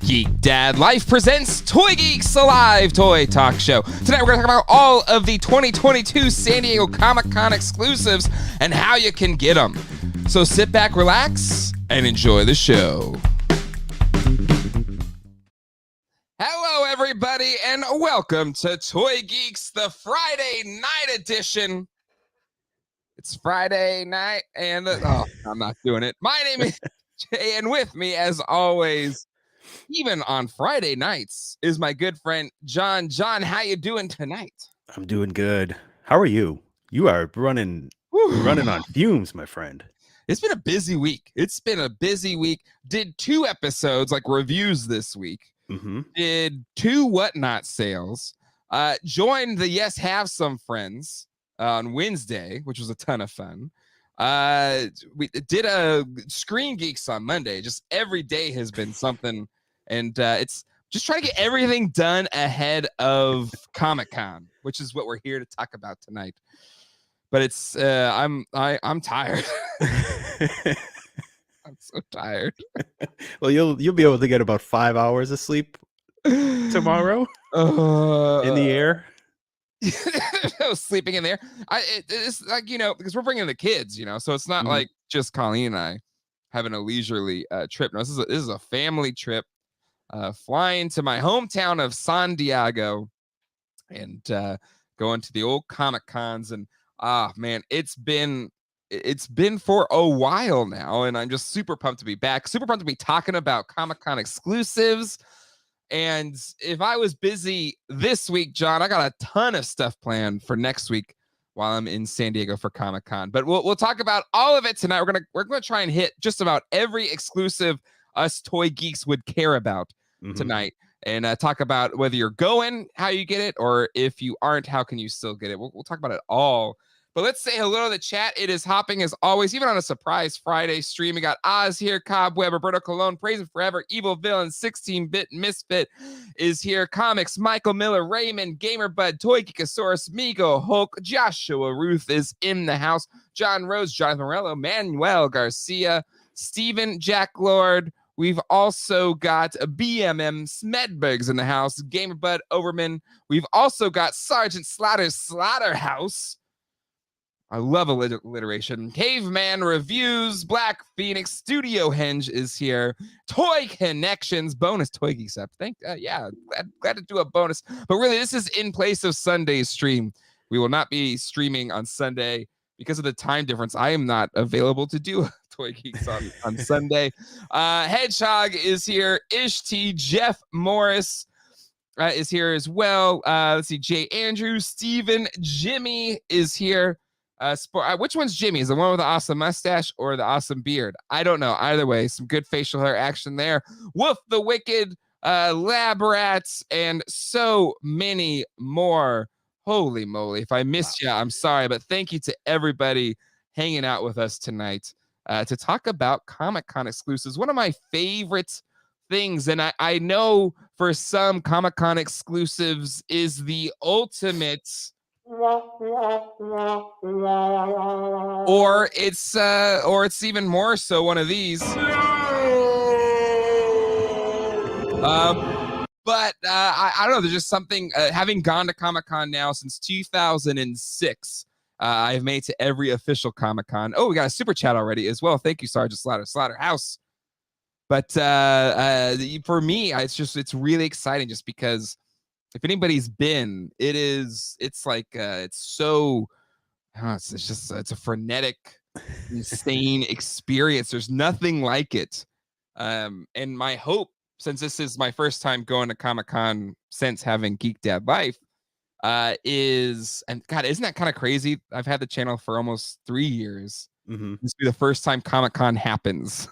Geek Dad Life presents Toy Geeks, a live toy talk show. Tonight we're going to talk about all of the 2022 San Diego Comic-Con exclusives and how you can get them. So sit back, relax, and enjoy the show. Hello, everybody, and welcome to Toy Geeks, the Friday night edition. It's Friday night, and I'm not doing it. My name is Jay, and with me, as always, even on Friday nights, is my good friend John. John, how you doing tonight? I'm doing good. How are you? You are running on fumes, my friend. It's been a busy week. Did 2 episodes, like reviews this week. Did 2 whatnot sales. Joined the Yes Have Some Friends on Wednesday, which was a ton of fun. We did a Screen Geeks on Monday. Just every day has been something, and it's just trying to get everything done ahead of Comic-Con, which is what we're here to talk about tonight. But it's I'm tired. I'm so tired. Well, you'll be able to get about 5 hours of sleep tomorrow in the air. Sleeping in there. It's like, because we're bringing the kids, so it's not like just Colleen and I having a leisurely trip. No, this is a family trip, flying to my hometown of San Diego and going to the old Comic Cons. And man, it's been for a while now, and I'm just super pumped to be back, super pumped to be talking about Comic-Con exclusives. And if I was busy this week, John, I got a ton of stuff planned for next week while I'm in San Diego for Comic-Con. But we'll talk about all of it tonight. We're gonna try and hit just about every exclusive us toy geeks would care about tonight, and talk about whether you're going, how you get it, or if you aren't, how can you still get it. We'll talk about it all. But let's say hello to the chat. It is hopping as always, even on a surprise Friday stream. We got Oz here, Cobweb, Roberto Colon, Praise Forever, Evil Villain, 16-Bit Misfit is here. Comics, Michael Miller, Raymond, Gamerbud, Toy Geekosaurus, Migo, Hulk, Joshua Ruth is in the house. John Rose, Jonathan Morello, Manuel Garcia, Steven, Jack Lord. We've also got BMM Smedbergs in the house. Gamerbud, Overman. We've also got Sergeant Slaughter's Slaughterhouse. I love alliteration. Caveman Reviews, Black Phoenix, Studio Henge is here. Toy Connections, bonus Toy Geeks up. Glad to do a bonus. But really, this is in place of Sunday's stream. We will not be streaming on Sunday because of the time difference. I am not available to do Toy Geeks on Sunday. Hedgehog is here. Ishti, Jeff Morris is here as well. Let's see, Jay Andrews, Steven, Jimmy is here. Which one's Jimmy? Is the one with the awesome mustache or the awesome beard? I don't know. Either way, some good facial hair action there. Woof the Wicked, Lab Rats, and so many more. Holy moly. If I missed you, I'm sorry. But thank you to everybody hanging out with us tonight to talk about Comic-Con exclusives. One of my favorite things, and I know for some, Comic-Con exclusives is the ultimate... or it's even more so one of these. But I don't know. There's just something. Having gone to Comic-Con now since 2006, I've made to every official Comic-Con. Oh, we got a super chat already as well. Thank you, Sergeant Slaughterhouse. But for me, it's really exciting just because. If anybody's been, it's a frenetic, insane experience. There's nothing like it. And my hope, since this is my first time going to Comic-Con since having Geek Dad Life, and God, isn't that kind of crazy? I've had the channel for almost 3 years. This will be the first time Comic-Con happens.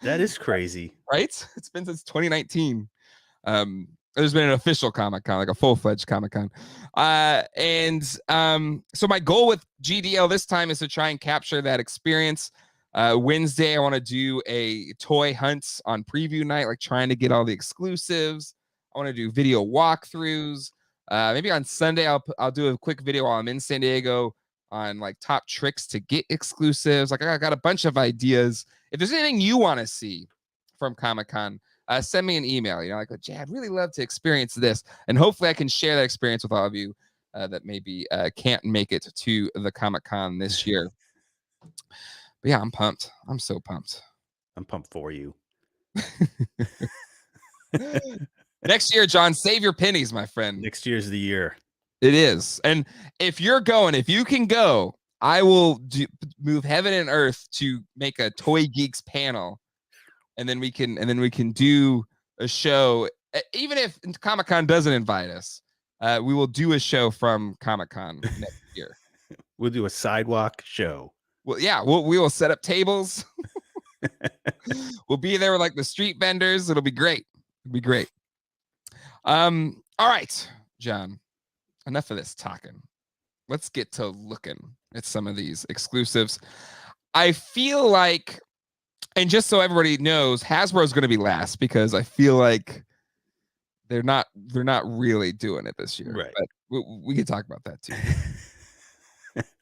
That is crazy. Right? It's been since 2019. There's been an official Comic-Con, like a full-fledged Comic-Con. So my goal with GDL this time is to try and capture that experience. Wednesday, I want to do a toy hunt on preview night, like trying to get all the exclusives. I want to do video walkthroughs. Maybe on Sunday, I'll do a quick video while I'm in San Diego on like top tricks to get exclusives. Like I got a bunch of ideas. If there's anything you want to see, from Comic-Con, send me an email. Like, Jay, I'd really love to experience this. And hopefully I can share that experience with all of you that maybe can't make it to the Comic-Con this year. But yeah, I'm pumped. I'm so pumped. I'm pumped for you. Next year, John, save your pennies, my friend. Next year's the year. It is. And if you can go, I will move heaven and earth to make a Toy Geeks panel. And then we can do a show. Even if Comic-Con doesn't invite us, we will do a show from Comic-Con next year. We'll do a sidewalk show. Well, yeah, we will set up tables. We'll be there with like the street vendors. It'll be great. It'll be great. All right, John, enough of this talking. Let's get to looking at some of these exclusives. I feel like, and just so everybody knows, Hasbro is going to be last because I feel like they're not really doing it this year. Right. But we can talk about that too.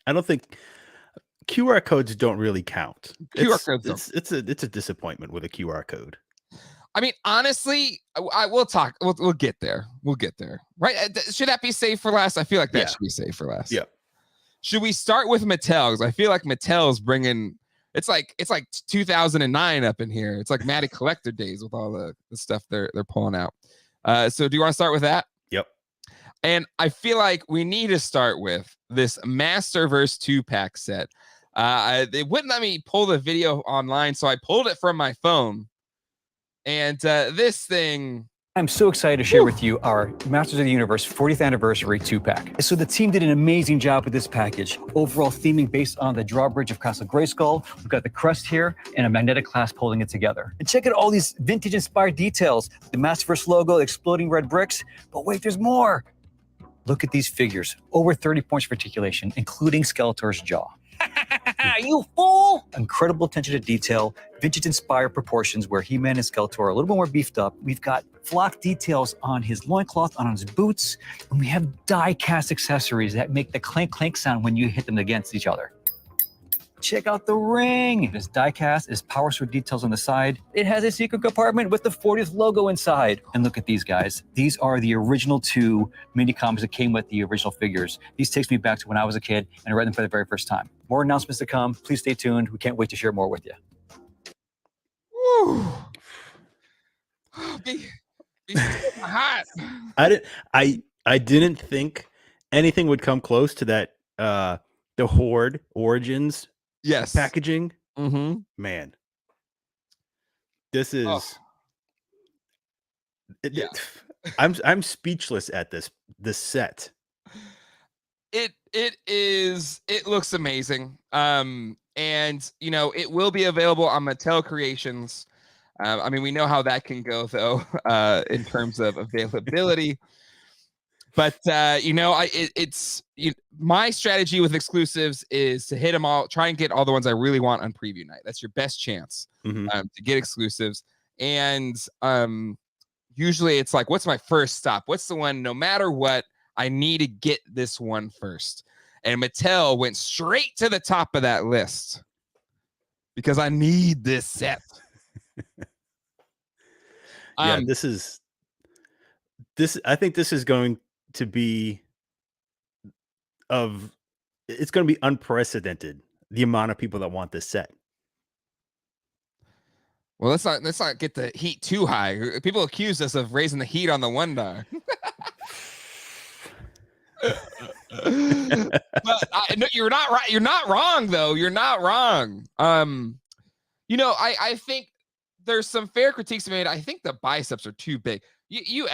I don't think QR codes don't really count. QR codes it's a disappointment with a QR code. I mean, honestly, we'll talk. We'll get there. We'll get there. Right? Should that be safe for last? I feel like that should be safe for last. Yeah. Should we start with Mattel? Because I feel like Mattel's bringing. It's like 2009 up in here. It's like Matty Collector days with all the stuff they're pulling out. So do you want to start with that? Yep. And I feel like we need to start with this Masterverse 2-pack set. They wouldn't let me pull the video online, so I pulled it from my phone. And this thing... I'm so excited to share with you our Masters of the Universe 40th Anniversary 2-pack. So the team did an amazing job with this package. Overall theming based on the drawbridge of Castle Grayskull. We've got the crest here and a magnetic clasp holding it together. And check out all these vintage-inspired details. The Masterverse logo, exploding red bricks. But wait, there's more. Look at these figures. Over 30 points for articulation, including Skeletor's jaw. You fool! Incredible attention to detail, vintage-inspired proportions where He-Man and Skeletor are a little bit more beefed up. We've got flock details on his loincloth, on his boots, and we have die-cast accessories that make the clank-clank sound when you hit them against each other. Check out the ring. This die-cast is power sword details on the side. It has a secret compartment with the 40th logo inside. And look at these guys. These are the original 2 mini comics that came with the original figures. These takes me back to when I was a kid and I read them for the very first time. More announcements to come. Please stay tuned. We can't wait to share more with you. Woo. Be hot. I didn't think anything would come close to that. The Horde Origins. Yes. Packaging. Mm-hmm. Man. This is I'm speechless at this set. It looks amazing. And it will be available on Mattel Creations. I mean, we know how that can go though, in terms of availability. But my strategy with exclusives is to hit them all, try and get all the ones I really want on preview night. That's your best chance to get exclusives. And usually it's like, what's my first stop? What's the one? No matter what, I need to get this one first. And Mattel went straight to the top of that list because I need this set. I think this is going to be it's going to be unprecedented, the amount of people that want this set. Well, let's not get the heat too high. People accuse us of raising the heat on the $1. But no, you're not right. You're not wrong though. You're not wrong. I think there's some fair critiques made. I think the biceps are too big. You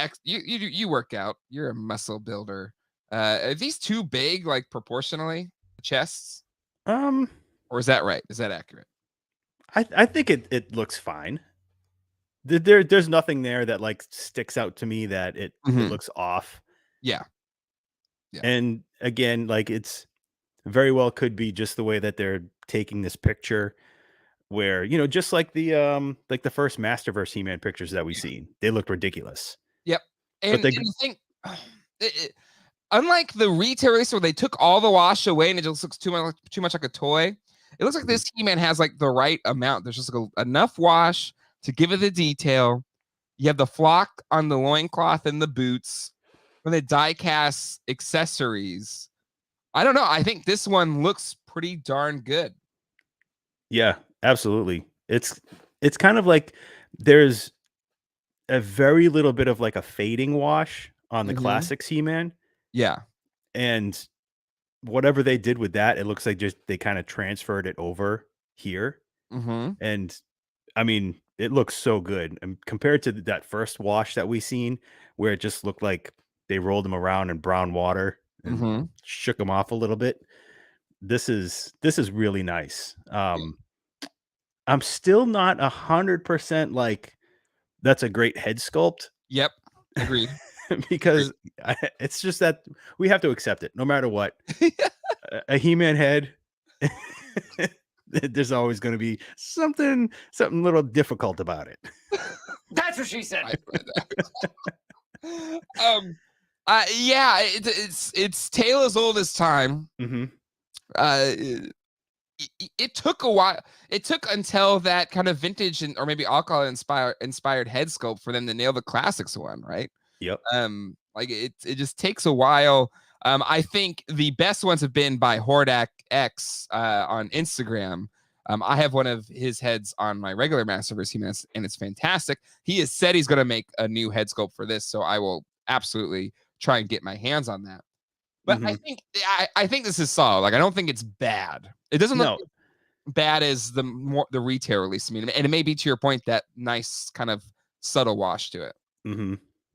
work out. You're a muscle builder. Are these too big, like proportionally, chests? Or is that right? Is that accurate? I think it looks fine. There's nothing there that like sticks out to me that it looks off. Yeah. And again, like it's very well could be just the way that they're taking this picture. Where just like the first Masterverse He-Man pictures that we've seen, they looked ridiculous. Yep, and you think, unlike the retail release where they took all the wash away and it just looks too much like a toy, it looks like this He-Man has like the right amount. There's just like enough wash to give it the detail. You have the flock on the loincloth and the boots, and the die-cast accessories. I don't know. I think this one looks pretty darn good. Yeah, absolutely. It's kind of like there's a very little bit of like a fading wash on the classic He-Man. Yeah. And whatever they did with that, it looks like just they kind of transferred it over here. And I mean, it looks so good. And compared to that first wash that we seen, where it just looked like they rolled them around in brown water and shook them off a little bit. This is really nice. I'm still not 100% like that's a great head sculpt. Yep. Agreed. Because it's just that we have to accept it no matter what. A He-Man head, there's always going to be something a little difficult about it. That's what she said. Yeah, it's tale as old as time. It took a while. It took until that kind of vintage or maybe alcohol inspired head sculpt for them to nail the classics one, right? Yep. Like it just takes a while. I think the best ones have been by Hordak X on Instagram. I have one of his heads on my regular Masterverse He-Man, and it's fantastic. He has said he's going to make a new head sculpt for this, so I will absolutely try and get my hands on that. But I think this is solid. Like I don't think it's bad. It doesn't look bad as the retail release. I mean, and it may be to your point that nice kind of subtle wash to it.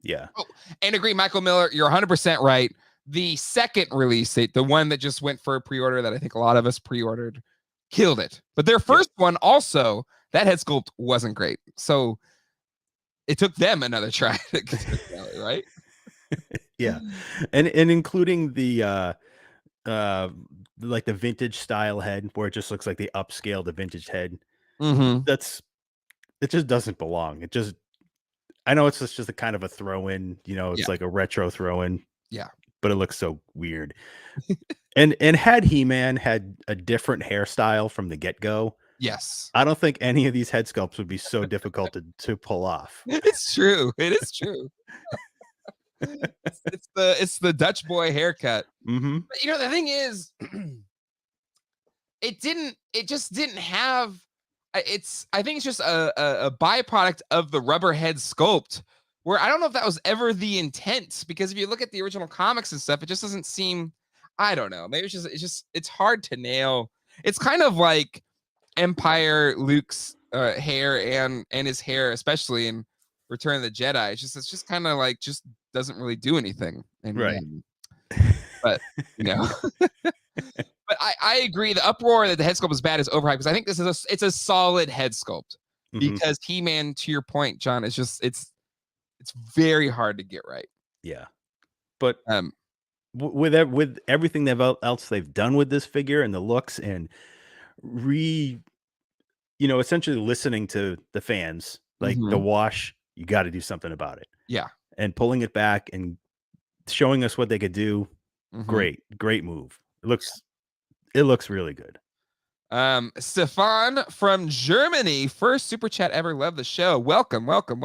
Yeah. Oh, and agree, Michael Miller, you're 100% right. The second release date, the one that just went for a pre-order that I think a lot of us pre-ordered, killed it. But their first one also, that head sculpt wasn't great. So it took them another try to get it, right? Yeah. And including the like the vintage style head where it just looks like they upscaled the vintage head. It just doesn't belong. I know it's just a kind of a throw-in, it's like a retro throw-in. Yeah. But it looks so weird. and had He-Man had a different hairstyle from the get-go, yes, I don't think any of these head sculpts would be so difficult to pull off. It's true. It is true. it's the Dutch boy haircut. But, the thing is, it just didn't have. I think it's just a byproduct of the rubber head sculpt, where I don't know if that was ever the intent, because if you look at the original comics and stuff, it just doesn't seem, I don't know, maybe it's hard to nail. It's kind of like Empire Luke's hair and his hair, especially in Return of the Jedi. It's just kind of like just doesn't really do anything. And, right. But but I agree. The uproar that the head sculpt is bad is overhyped, because I think it's a solid head sculpt, because He-Man, to your point, John, it's very hard to get right. Yeah. But with everything else they've done with this figure and the looks and essentially listening to the fans, like the wash, you got to do something about it. Yeah. And pulling it back and showing us what they could do. Great move. It looks really good. Stefan from Germany, first super chat ever. Love the show. Welcome. Welcome.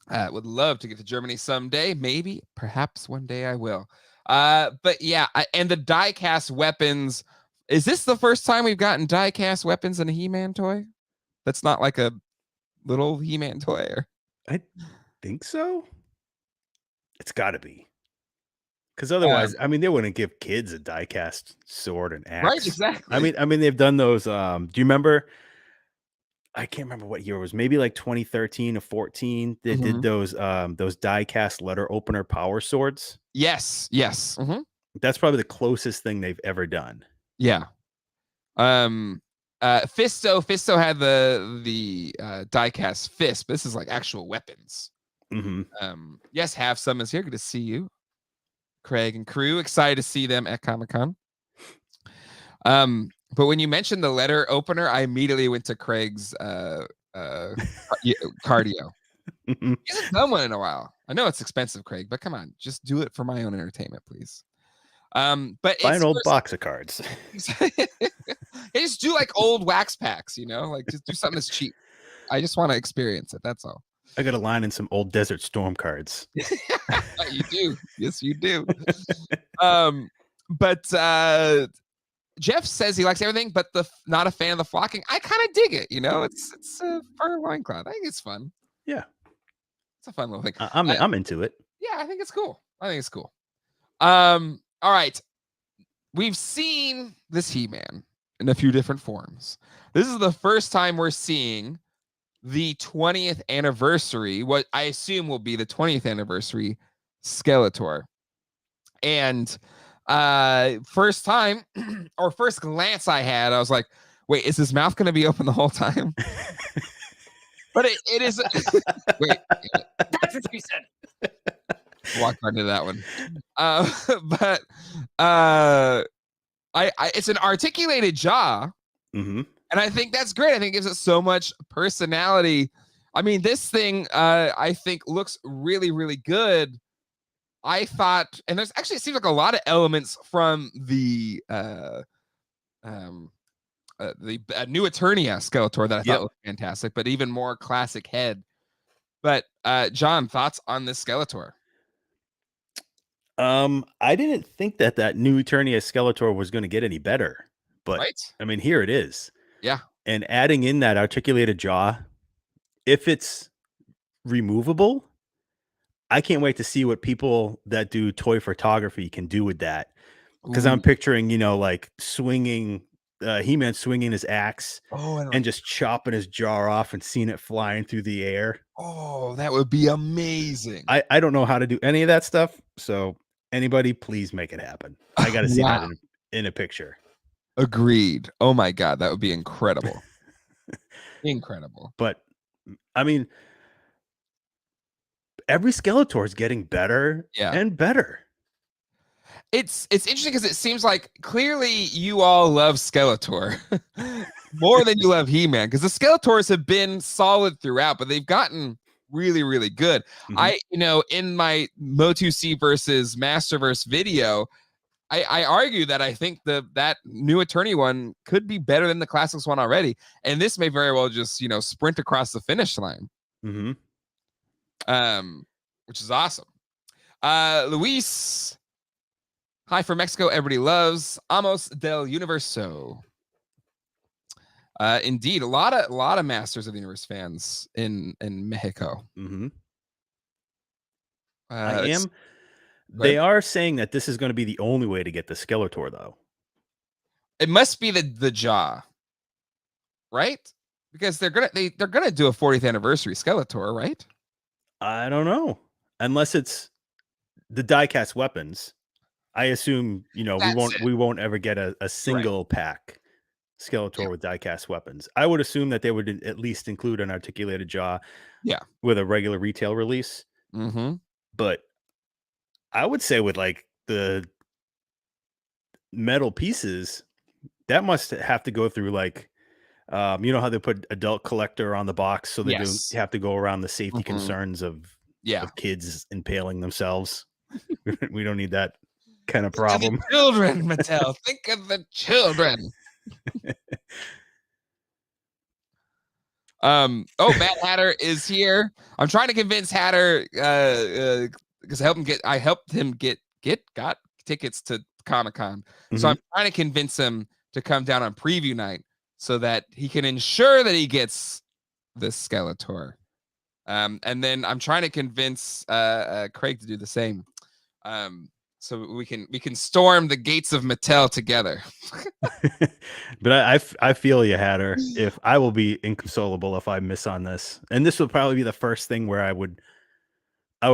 Would love to get to Germany someday. Maybe, perhaps one day I will. But yeah, and the die-cast weapons. Is this the first time we've gotten die-cast weapons in a He-Man toy? That's not like a little He-Man toy? I think so. It's got to be. Because otherwise, I mean, they wouldn't give kids a die-cast sword and axe. Right, exactly. I mean, they've done those. Do you remember? I can't remember what year it was. Maybe like 2013 or 14. They did those die-cast letter opener power swords. Yes. That's probably the closest thing they've ever done. Yeah. Fisto had the die-cast fist, but this is like actual weapons. Yes, Have Some is here. Good to see you, Craig and crew. Excited to see them at Comic-Con. But when you mentioned the letter opener, I immediately went to Craig's cardio. He hasn't done one in a while. I know it's expensive, Craig, but come on, just do it for my own entertainment, please. But Buy it's an old box of cards. They just do like old wax packs, like just do something that's cheap. I just want to experience it. That's all. I got a line in some old Desert Storm cards. You do. Yes, you do. But Jeff says he likes everything, but not a fan of the flocking. I kind of dig it. It's a fur loincloth. I think it's fun. Yeah, it's a fun little thing. I'm into it. Yeah, I think it's cool. All right, we've seen this He-Man in a few different forms. This is the first time we're seeing the 20th anniversary, what I assume will be the 20th anniversary Skeletor. And first time or first glance I had, I was like, wait, is his mouth going to be open the whole time? But it is. Wait, that's what she said. Walked right into that one. But it's an articulated jaw. Mm-hmm. And I think that's great. I think it gives it so much personality. I mean, this thing, I think looks really, really good. I thought, and there's actually, it seems like a lot of elements from the new Eternia Skeletor that I thought was fantastic, but even more classic head. But John, thoughts on this Skeletor? I didn't think that new Eternia Skeletor was going to get any better, but I mean, here it is. Yeah. And adding in that articulated jaw, if it's removable, I can't wait to see what people that do toy photography can do with that. Because I'm picturing, like swinging, He-Man swinging his axe and just chopping his jaw off and seeing it flying through the air. Oh, that would be amazing. I don't know how to do any of that stuff. So anybody, please make it happen. I got to see that in a picture. Agreed. Oh my God, that would be incredible. Incredible. But I mean, every Skeletor is getting better and better. It's interesting because it seems like clearly you all love Skeletor more than you love He-Man, because the Skeletors have been solid throughout, but they've gotten really, really good. Mm-hmm. In my MOTU versus Masterverse video, I argue that I think that new Eternia one could be better than the Classics one already, and this may very well just sprint across the finish line. Mm-hmm. Which is awesome. Luis, hi from Mexico. Everybody loves Amos del Universo. Indeed, a lot of Masters of the Universe fans in Mexico. Mm-hmm. They are saying that this is going to be the only way to get the Skeletor, though. It must be the jaw, right? Because they're gonna do a 40th anniversary Skeletor, right? I don't know, unless it's the die-cast weapons. I assume we won't ever get a single pack Skeletor with die-cast weapons. I would assume that they would at least include an articulated jaw, with a regular retail release. Mm-hmm. But I would say with like the metal pieces, that must have to go through like, how they put adult collector on the box, so they don't have to go around the safety concerns of kids impaling themselves. We don't need that kind of problem. Children, Mattel, think of the children. Matt Hatter is here. I'm trying to convince Hatter because I helped him get tickets to Comic-Con. Mm-hmm. So I'm trying to convince him to come down on preview night so that he can ensure that he gets the Skeletor. And then I'm trying to convince Craig to do the same. So we can storm the gates of Mattel together. But I feel you, Hatter. If I will be inconsolable if I miss on this, and this would probably be the first thing where I would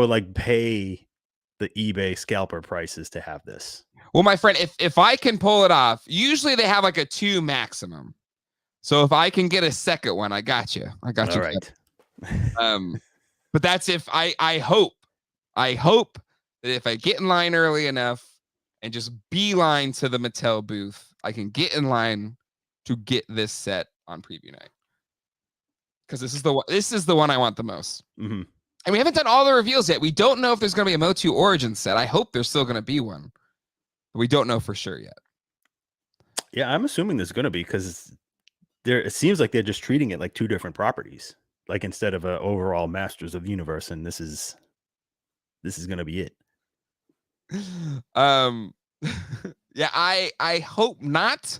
like pay the eBay scalper prices to have this. Well, my friend, if I can pull it off, usually they have like a 2 maximum. So if I can get a second one, I got you. All right. But that's if I hope that if I get in line early enough and just beeline to the Mattel booth, I can get in line to get this set on preview night. Because this is the one I want the most. Mm-hmm. And we haven't done all the reveals yet. We don't know if there's going to be a MOTU Origin set. I hope there's still going to be one. but we don't know for sure yet. Yeah, I'm assuming there's going to be, because it seems like they're just treating it like two different properties, like instead of a overall Masters of the Universe, and this is going to be it. Yeah, I hope not,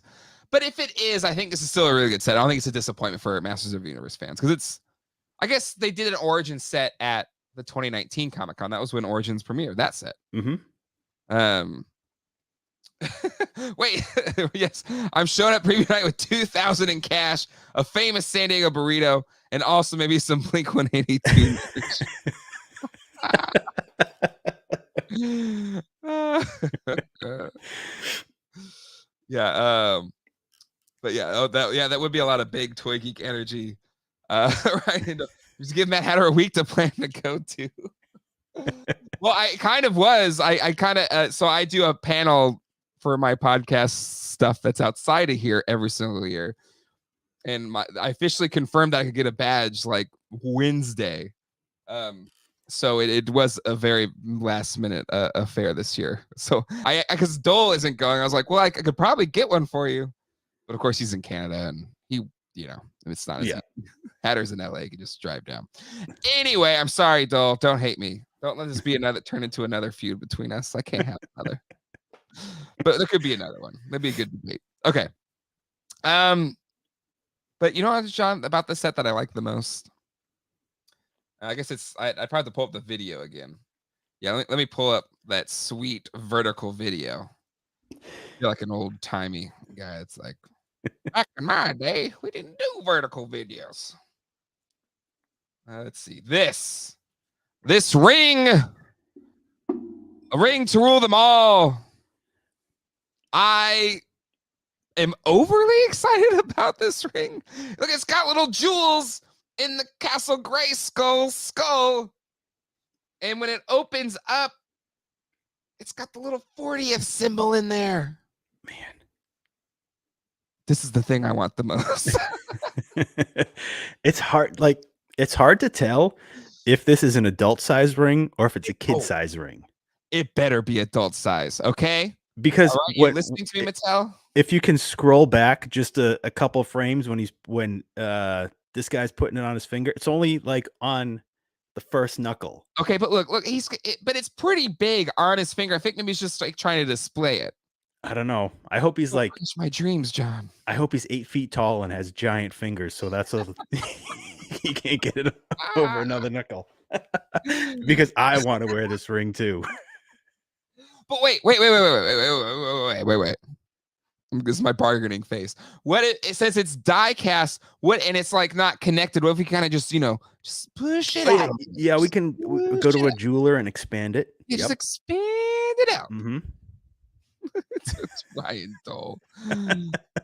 but if it is, I think this is still a really good set. I don't think it's a disappointment for Masters of the Universe fans, because I guess they did an Origin set at the 2019 Comic-Con. That was when Origins premiered, that set. Wait, yes, I'm showing up preview night with 2,000 in cash, a famous San Diego burrito, and also maybe some Blink 182. Yeah, but yeah, that would be a lot of big Toy Geek energy. Right, just give Matt Hatter a week to plan to go to. Well, I kind of was. I kind of so I do a panel for my podcast stuff that's outside of here every single year, and I officially confirmed that I could get a badge like Wednesday. So it was a very last minute affair this year. So because Dole isn't going, I was like, well, I could probably get one for you, but of course he's in Canada, and he, it's not as easy. Hatter's in LA, you can just drive down. Anyway, I'm sorry, Dole. Don't hate me. Don't let this be turn into another feud between us. I can't have another. But there could be another one. That'd be a good debate. Okay. But you know what, John, about the set that I like the most? I guess I'd probably have to pull up the video again. Yeah, let me pull up that sweet vertical video. You're like an old timey guy. It's like, back in my day, we didn't do vertical videos. Let's see. This ring, a ring to rule them all. I am overly excited about this ring. Look, it's got little jewels in the Castle Grayskull skull. And when it opens up, it's got the little 40th symbol in there. Man. This is the thing I want the most. It's hard to tell if this is an adult size ring or if it's a kid size ring. It better be adult size, okay? Because right, you listening to me, Mattel? If you can scroll back just a couple frames when this guy's putting it on his finger, it's only like on the first knuckle. Okay, but look, but it's pretty big on his finger. I think maybe he's just like trying to display it. I don't know. I hope he's like my dreams, John. I hope he's 8 feet tall and has giant fingers, so that's he can't get it over another knuckle. Because I want to wear this ring too. But wait. This is my bargaining face. What it says it's die cast. And it's like not connected. What if we kind of just just push it out? Yeah, we can go to a jeweler and expand it. Yeah, just expand it out. Mm-hmm. It's Ryan Dole.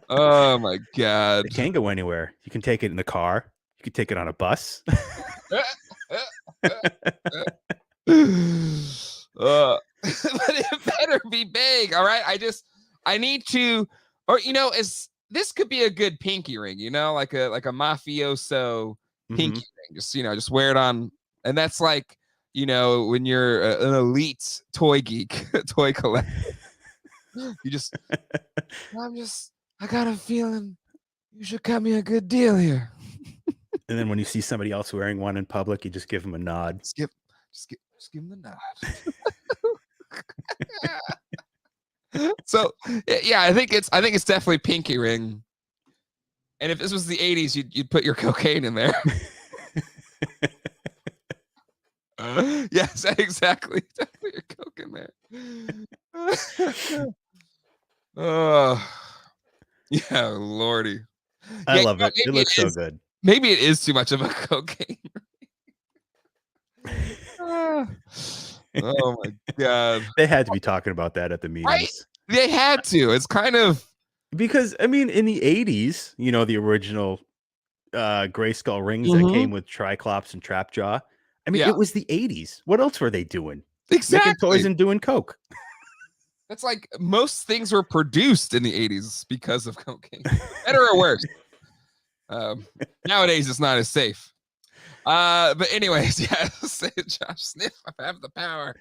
Oh my god! It can't go anywhere. You can take it in the car. You can take it on a bus. But it better be big. All right. I need to, or this could be a good pinky ring. Like a mafioso pinky ring. Just wear it on, and that's like when you're an elite toy geek, toy collector. I got a feeling you should cut me a good deal here. And then when you see somebody else wearing one in public, you just give them a nod. Just give them the nod. So yeah, I think it's definitely pinky ring. And if this was the 80s, you'd put your cocaine in there. Yes, exactly. Definitely your coke in there. Yeah, lordy. I love it. It looks so good. Maybe it is too much of a cocaine. Oh my god. They had to be talking about that at the meetings. Right? They had to. It's kind of because in the 80s, the original Grayskull rings that came with Triclops and Trapjaw. It was the 80s. What else were they doing? Exactly. Making toys and doing coke. That's like most things were produced in the 80s because of cocaine. Better or worse. Nowadays it's not as safe. But anyways, yeah, say it, Josh. Sniff, I have the power.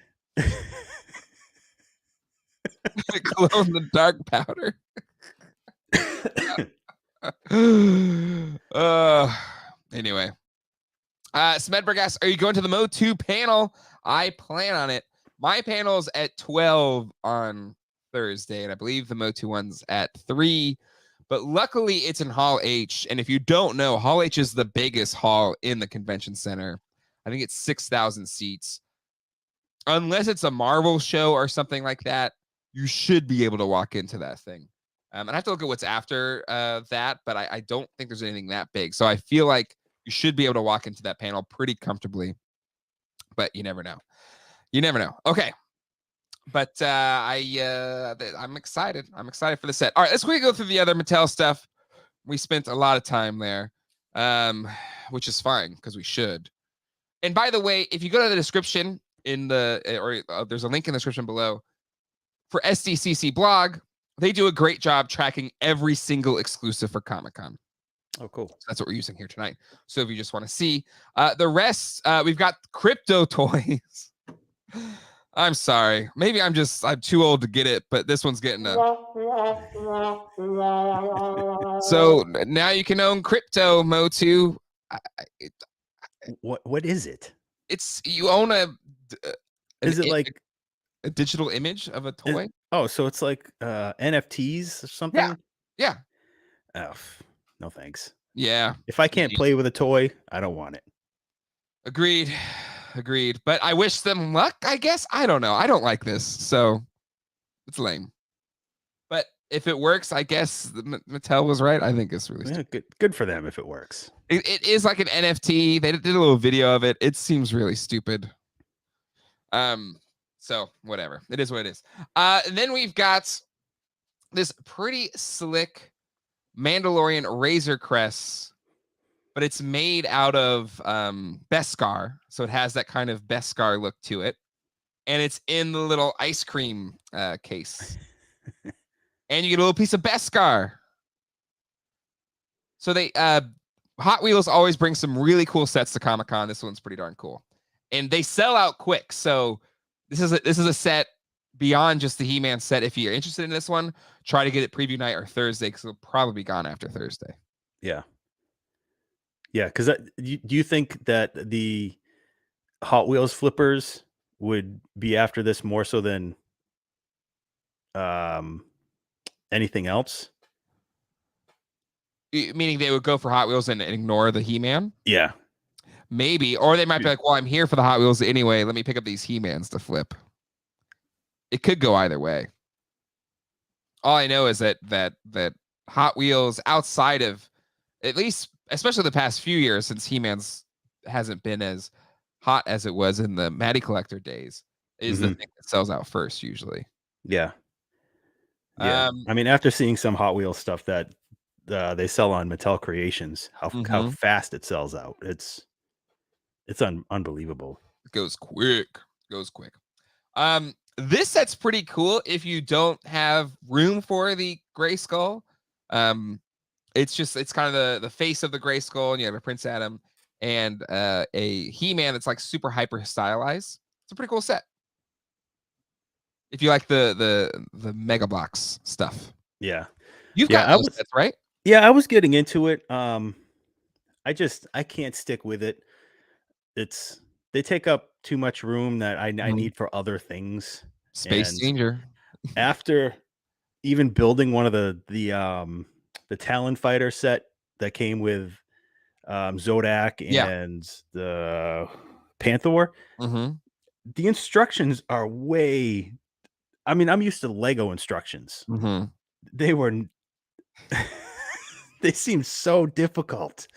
Glow in the dark powder. Anyway. Smedberg asks, are you going to the MOTU panel? I plan on it. My panel's at 12 on Thursday, and I believe the MOTU one's at 3. But luckily, it's in Hall H. And if you don't know, Hall H is the biggest hall in the convention center. I think it's 6,000 seats. Unless it's a Marvel show or something like that, you should be able to walk into that thing. And I have to look at what's after that, but I don't think there's anything that big. So I feel like you should be able to walk into that panel pretty comfortably. But you never know. You never know. Okay. But I'm excited. I'm excited for the set. All right, let's quickly go through the other Mattel stuff. We spent a lot of time there, which is fine because we should. And by the way, if you go to the description there's a link in the description below for SDCC blog, they do a great job tracking every single exclusive for Comic-Con. Oh, cool. So that's what we're using here tonight. So if you just want to see the rest, we've got crypto toys. I'm sorry. Maybe I'm too old to get it, but this one's getting a. So now you can own crypto, MOTU. What is it? It's you own is it like a digital image of a toy? So it's like NFTs or something? Yeah. Oh, no thanks. Yeah. If I can't play with a toy, I don't want it. Agreed. But I wish them luck, I guess. I don't know. I don't like this, so it's lame. But if it works, I guess Mattel was right. I think it's really good for them if it works. It is like an NFT. They did a little video of it. It seems really stupid. So whatever. It is what it is. And then we've got this pretty slick Mandalorian Razor Crest, but it's made out of Beskar, so it has that kind of Beskar look to it, and it's in the little ice cream case, and you get a little piece of Beskar. So they Hot Wheels always bring some really cool sets to Comic-Con. This one's pretty darn cool, and they sell out quick. So this is a set beyond just the He-Man set. If you're interested in this one, try to get it preview night or Thursday because it'll probably be gone after Thursday. Yeah. Yeah, because do you think that the Hot Wheels flippers would be after this more so than anything else? Meaning they would go for Hot Wheels and ignore the He-Man? Yeah. Maybe. Or they might be like, well, I'm here for the Hot Wheels anyway. Let me pick up these He-Mans to flip. It could go either way. All I know is that Hot Wheels, outside of, at least, especially the past few years since He-Man's hasn't been as hot as it was in the Matty Collector days, is the thing that sells out first usually. Yeah. Yeah. I mean, after seeing some Hot Wheels stuff that they sell on Mattel Creations, how fast it sells out. It's unbelievable. It goes quick. This set's pretty cool if you don't have room for the Gray Skull. It's kind of the face of the Gray Skull, and you have a Prince Adam and a He-Man that's like super hyper stylized. It's a pretty cool set. If you like the Mega Bloks stuff. Yeah. You've got those sets, right? Yeah, I was getting into it. I can't stick with it. They take up too much room that I need for other things. Space Danger. After even building one of the Talon Fighter set that came with Zodak and the Panther, the instructions are way. I mean, I'm used to Lego instructions. They were. They seem so difficult.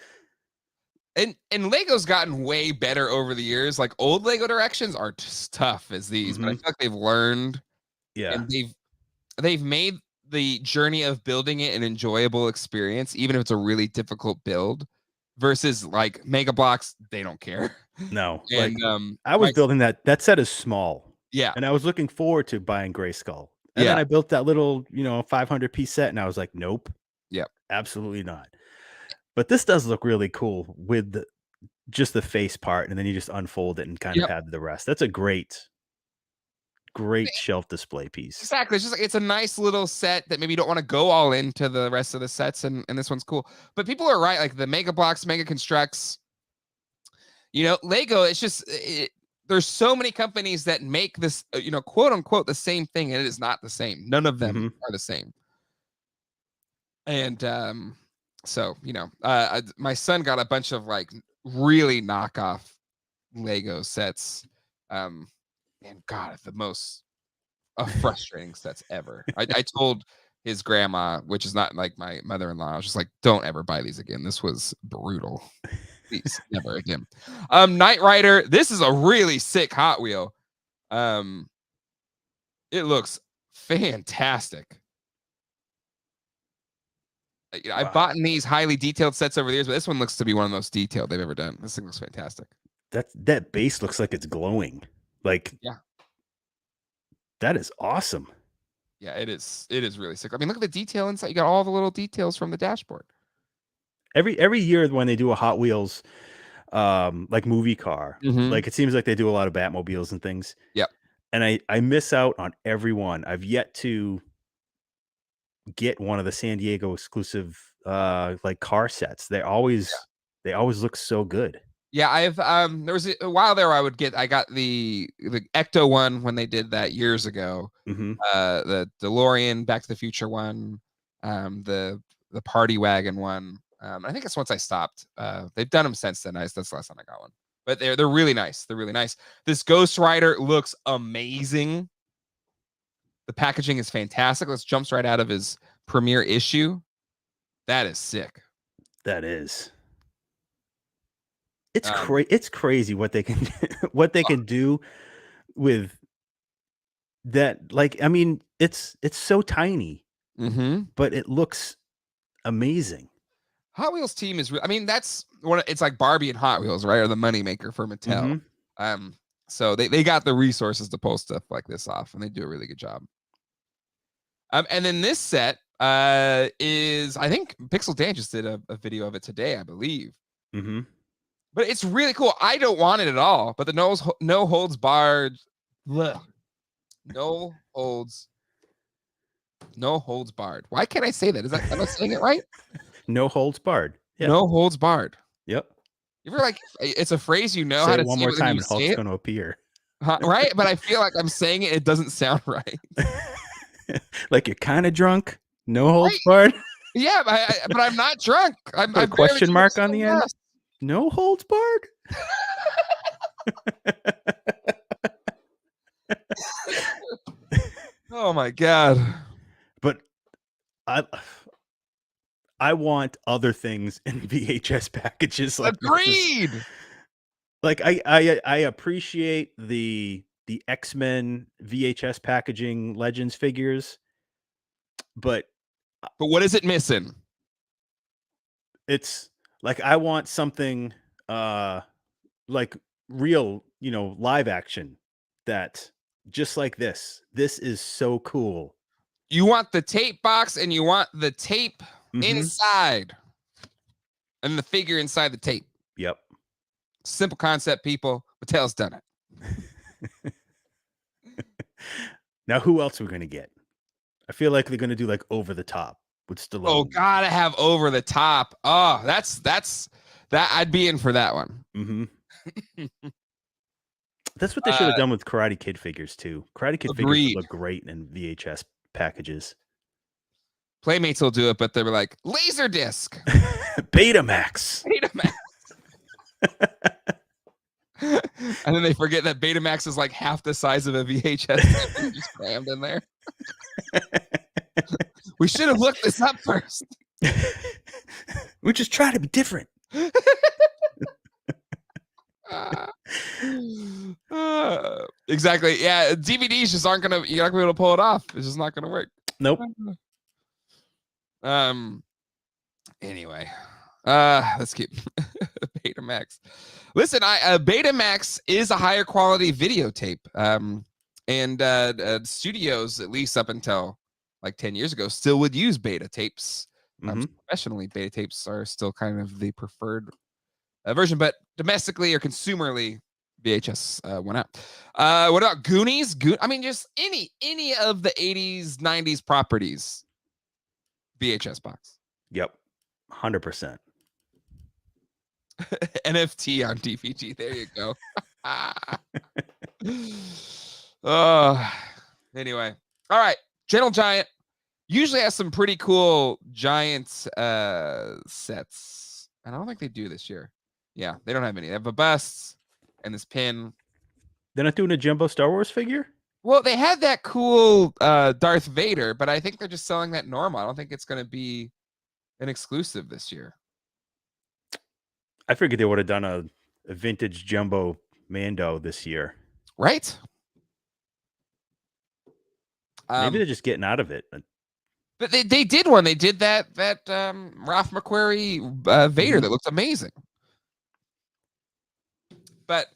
And Lego's gotten way better over the years. Like old Lego directions are just tough as these, but I feel like they've learned. Yeah. And they've made the journey of building it an enjoyable experience, even if it's a really difficult build, versus like Mega Bloks, they don't care. No. And I was building that set is small. Yeah. And I was looking forward to buying Gray Skull. And then I built that little, 500 piece set, and I was like, nope. Yep. Absolutely not. But this does look really cool with just the face part, and then you just unfold it and kind of have the rest. That's a great great shelf display piece. Exactly. It's just like, it's a nice little set that maybe you don't want to go all into the rest of the sets, and this one's cool. But people are right, like the Mega Blocks, Mega Constructs, Lego, it's just there's so many companies that make this, quote unquote, the same thing, and it is not the same. None of them are the same. And so my son got a bunch of like really knockoff Lego sets. And God, the most frustrating sets ever. I told his grandma, which is not like my mother-in-law, I was just like, don't ever buy these again. This was brutal. Please, never again. Knight Rider. This is a really sick Hot Wheel. It looks fantastic. I've bought these highly detailed sets over the years, but this one looks to be one of the most detailed they've ever done. This thing looks fantastic. That base looks like it's glowing. Like, yeah, that is awesome. Yeah, it is. It is really sick. I mean, look at the detail inside. You got all the little details from the dashboard. Every year when they do a Hot Wheels, like movie car, like it seems like they do a lot of Batmobiles and things. Yep. And I miss out on every one. I've yet to get one of the San Diego exclusive like car sets. They always look so good. Yeah, I've there was a while there I got the Ecto one when they did that years ago. The DeLorean Back to the Future one, the Party Wagon one. I think it's once I stopped. They've done them since then. That's the last time I got one. But they're really nice. They're really nice. This Ghost Rider looks amazing. The packaging is fantastic. Let's jump right out of his premiere issue. That is sick. That is. It's it's crazy what they can can do with that. Like, I mean, it's so tiny, but it looks amazing. Hot Wheels team is, I mean, that's one. It's like Barbie and Hot Wheels, right? Are the moneymaker for Mattel. So they got the resources to pull stuff like this off, and they do a really good job. And then this set is, I think Pixel Dan just did a video of it today, I believe. But it's really cool. I don't want it at all, but the no holds barred, no holds barred. Why can't I say that? Am I saying it right? No holds barred. Yeah. No holds barred. Yep. You ever like, it's a phrase you know say how to it one say more it time and Hulk's going to appear. Right? But I feel like I'm saying it doesn't sound right. Like you're kind of drunk. No holds barred. Yeah, but I'm not drunk. I'm a question mark on the end. No holds barred. Oh my God. But I want other things in VHS packages. Like agreed. Like I appreciate the X-Men VHS packaging Legends figures, but what is it missing? It's like I want something like real, live action that just like this. This is so cool. You want the tape box and you want the tape inside and the figure inside the tape. Yep. Simple concept, people. Mattel's done it. Now, who else are we going to get? I feel like they're going to do like Over the Top with Stallone. Oh, gotta have Over the Top. Oh, that's that. I'd be in for that one. That's what they should have done with Karate Kid figures too. Karate Kid figures look great in VHS packages. Playmates will do it, but they were like Laserdisc, Betamax. And then they forget that Betamax is like half the size of a VHS just crammed in there. We should have looked this up first. We just try to be different. Exactly. Yeah, DVDs just aren't gonna. You're not gonna be able to pull it off. It's just not gonna work. Nope. Anyway, let's keep Betamax. Listen, Betamax is a higher quality videotape. And studios, at least up until like 10 years ago, still would use beta tapes. Professionally, beta tapes are still kind of the preferred version, but domestically or consumerly, VHS went out. What about Goonies? I mean, just any of the 80s, 90s properties. VHS box. Yep. 100%. NFT on DVD. There you go. Anyway. All right. Gentle Giant usually has some pretty cool giant sets. And I don't think they do this year. Yeah, they don't have any. They have a bust and this pin. They're not doing a jumbo Star Wars figure? Well, they had that cool Darth Vader, but I think they're just selling that normal. I don't think it's going to be an exclusive this year. I figured they would have done a vintage jumbo Mando this year. Right? Maybe they're just getting out of it. But they did one. They did that Ralph McQuarrie Vader that looks amazing. But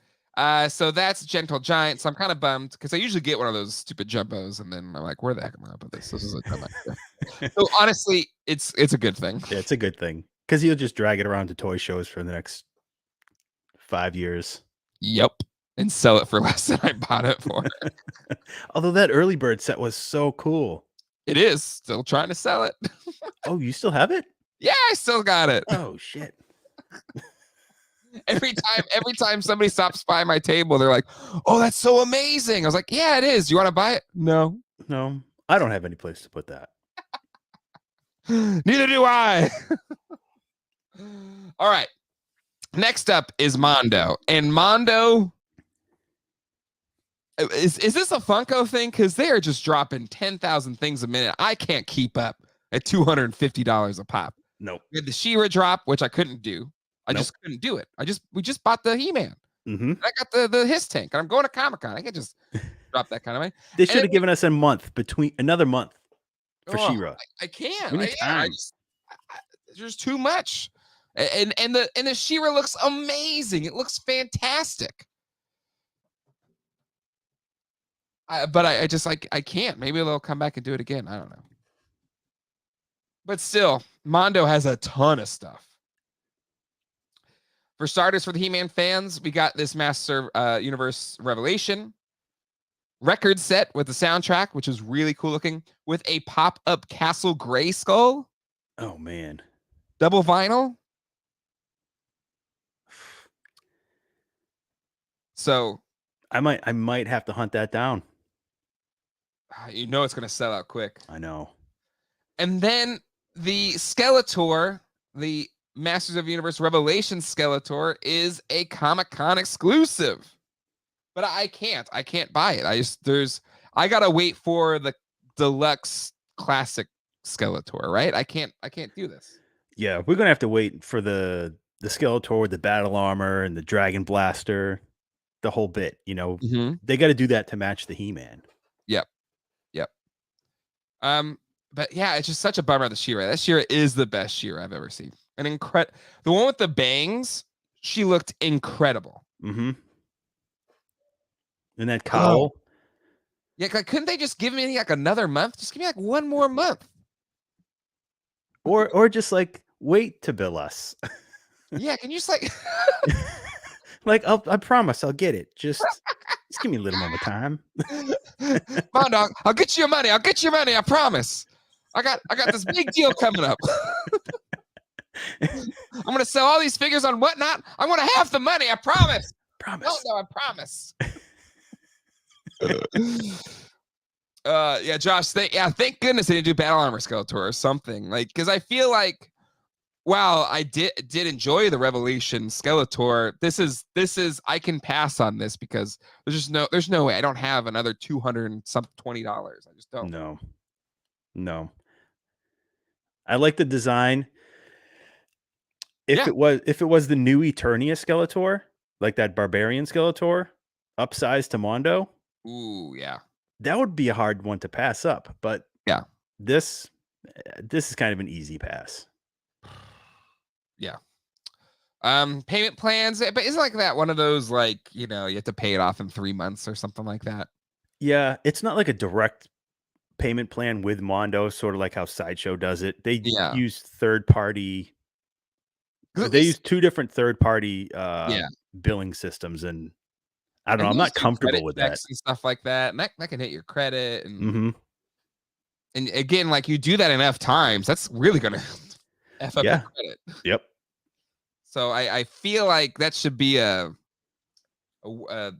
so that's Gentle Giant. So I'm kind of bummed because I usually get one of those stupid jumbos, and then I'm like, where the heck am I gonna put this? This is so honestly, it's a good thing. Yeah, it's a good thing because you'll just drag it around to toy shows for the next 5 years. Yep, and sell it for less than I bought it for. Although that early bird set was so cool. It is still trying to sell it. Oh, you still have it? Yeah, I still got it. Oh shit. Every time somebody stops by my table, they're like, "Oh, that's so amazing." I was like, "Yeah, it is. You want to buy it?" No, I don't have any place to put that. Neither do I. All right. Next up is Mondo, and Mondo is this a Funko thing? Because they are just dropping 10,000 things a minute. I can't keep up at $250 a pop. Nope. We had the She-Ra drop, which I couldn't do. I just couldn't do it. We just bought the He-Man. Mm-hmm. I got the His Tank, and I'm going to Comic-Con. I can't just drop that kind of money. They should have given us another month for She-Ra. I can't. We need time. There's too much. And the She-Ra looks amazing. It looks fantastic. But I just I can't. Maybe they'll come back and do it again. I don't know. But still, Mondo has a ton of stuff. For starters, for the He-Man fans, we got this Master Universe Revelation record set with the soundtrack, which is really cool looking, with a pop-up Castle Grayskull. Oh man. Double vinyl. So I might have to hunt that down. You know it's going to sell out quick. I know. And then the Skeletor, the Masters of the Universe Revelation Skeletor, is a Comic-Con exclusive. But I can't buy it. I gotta wait for the deluxe classic Skeletor, right? I can't do this. Yeah, we're gonna have to wait for the Skeletor with the battle armor and the Dragon Blaster, the whole bit. You know, They got to do that to match the He-Man. Yep. But yeah, it's just such a bummer. The She-Ra. That She-Ra is the best She-Ra I've ever seen. The one with the bangs, she looked incredible. Mm-hmm. And that cowl. Oh. Yeah, couldn't they just give me another month? Just give me one more month. Or just wait to bill us. Yeah, can you just I promise I'll get it. Just give me a little more time. Mondo, I'll get you your money. I promise. I got this big deal coming up. I'm gonna sell all these figures on Whatnot. I'm gonna have the money. I promise. No, I promise. Yeah, Josh. Thank goodness they didn't do Battle Armor Skeletor or something. Because I feel like, while I did enjoy the Revelation Skeletor, this is I can pass on this because there's no way I don't have another $220. I just don't. No. I like the design. If it was the new Eternia Skeletor, like that Barbarian Skeletor, upsized to Mondo. Ooh, yeah. That would be a hard one to pass up, but yeah, this is kind of an easy pass. Yeah. Payment plans, but isn't like that one of those you have to pay it off in 3 months or something like that? Yeah, it's not like a direct payment plan with Mondo, sort of like how Sideshow does it. They use third party. They use two different third party billing systems, and I don't know. I'm not comfortable with that and stuff like that. And that can hit your credit. Mm-hmm. And again, like you do that enough times, that's really gonna F up your credit. Yep. So I feel like that should be an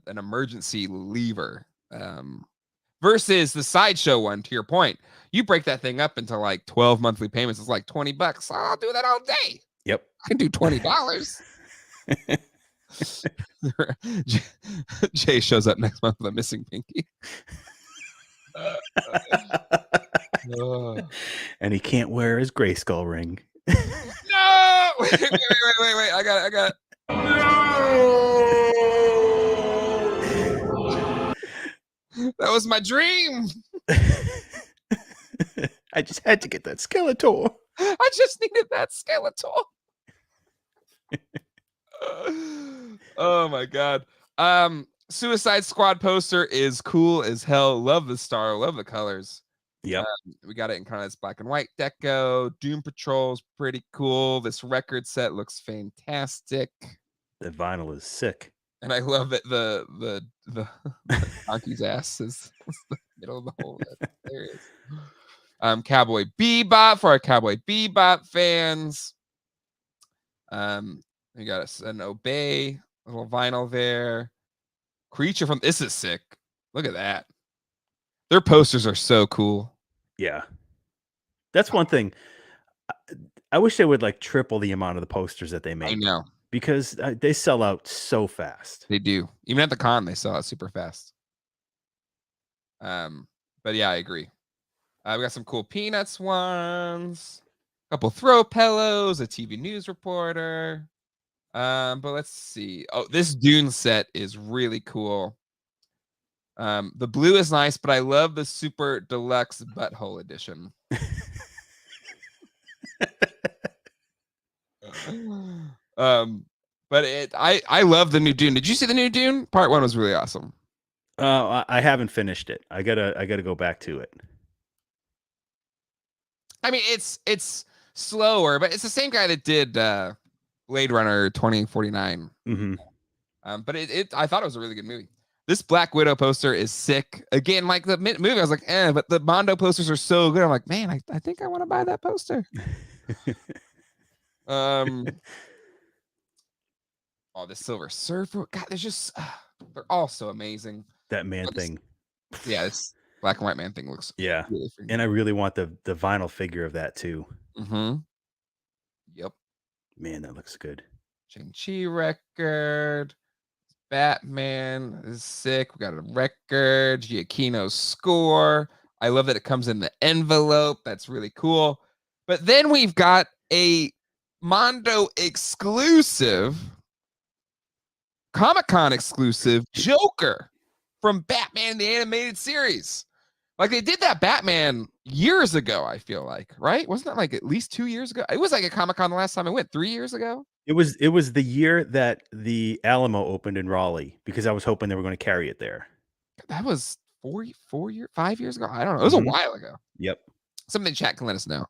emergency lever. Versus the sideshow one, to your point, you break that thing up into like 12 monthly payments. It's like $20. I'll do that all day. Yep. I can do $20. Jay shows up next month with a missing pinky. And he can't wear his Grayskull ring. No! Wait. I got it. That was my dream. I just had to get that Skeletor. I just needed that Skeletor. Oh my god. Suicide Squad poster is cool as hell. Love the star, love the colors. Yep. We got it in kind of this black and white deco. Doom Patrol's pretty cool. This record set looks fantastic. The vinyl is sick. And I love that the donkey's ass is the middle of the whole head. There it is. Cowboy Bebop for our Cowboy Bebop fans. We got an Obey, a little vinyl there. Creature from this is sick. Look at that. Their posters are so cool. Yeah. That's one thing. I wish they would like triple the amount of the posters that they make. I know. Because they sell out so fast. They do. Even at the con, they sell out super fast. But yeah, I agree. We got some cool Peanuts ones, a couple throw pillows, a TV news reporter. But let's see. Oh, this Dune set is really cool. The blue is nice, but I love the super deluxe butthole edition. But I love the new Dune. Did you see the new Dune? Part 1 was really awesome. I haven't finished it. I gotta go back to it. I mean, it's slower, but it's the same guy that did Blade Runner 2049. Mm-hmm. But I thought it was a really good movie. This Black Widow poster is sick. Again, like the movie, I was like, but the Mondo posters are so good. I'm like, man, I think I want to buy that poster. Oh, the Silver Surfer. God, there's just they're all so amazing. That man thing. Yeah, this black and white man thing looks really freaking and I really want the vinyl figure of that too. Mm-hmm. Yep. Man, that looks good. Shang-Chi record. Batman is sick. We got a record. Giacchino's score. I love that it comes in the envelope. That's really cool. But then we've got a Mondo exclusive, Comic-Con exclusive Joker from Batman the Animated Series. Like they did that Batman years ago, I feel like, right? Wasn't that like at least 2 years ago? It was like a Comic-Con the last time I went, 3 years ago. It was the year that the Alamo opened in Raleigh because I was hoping they were going to carry it there. That was 5 years ago. I don't know. It was a while ago. Yep. Something in chat can let us know.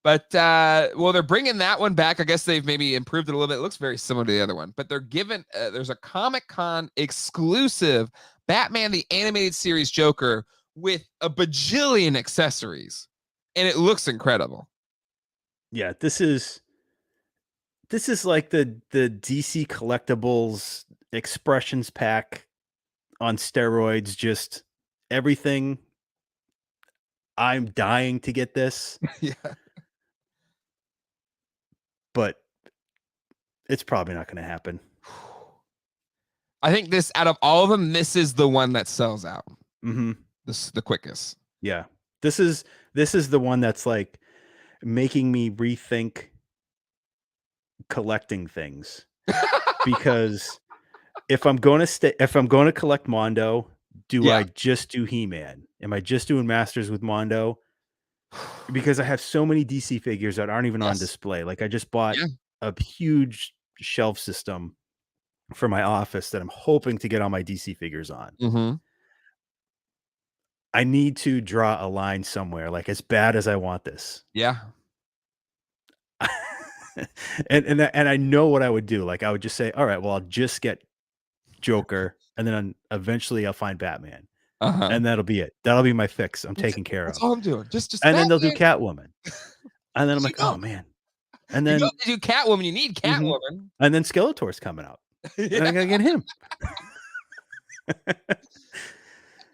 But well, they're bringing that one back. I guess they've maybe improved it a little bit. It looks very similar to the other one, but they're giving there's a Comic-Con exclusive Batman the Animated Series Joker with a bajillion accessories, and it looks incredible. Yeah, this is like the DC Collectibles expressions pack on steroids. Just everything. I'm dying to get this. Yeah. But it's probably not going to happen. I think this, out of all of them, this is the one that sells out. Mm-hmm. This is the quickest. Yeah. This is the one that's like making me rethink collecting things. Because if I'm going to collect Mondo, I just do He-Man? Am I just doing Masters with Mondo? Because I have so many DC figures that aren't even on display. Like I just bought a huge shelf system for my office that I'm hoping to get all my DC figures on. Mm-hmm. I need to draw a line somewhere, like as bad as I want this. Yeah. and I know what I would do. Like I would just say, all right, well, I'll just get Joker, and then eventually I'll find Batman. Uh-huh. And that'll be it. That'll be my fix. I'm taken care That's of. all I'm doing. Just And then they'll do Batman. Catwoman. And then I'm like, oh man. And then you do Catwoman. You need Catwoman. And then Skeletor's coming out. And I gotta get him.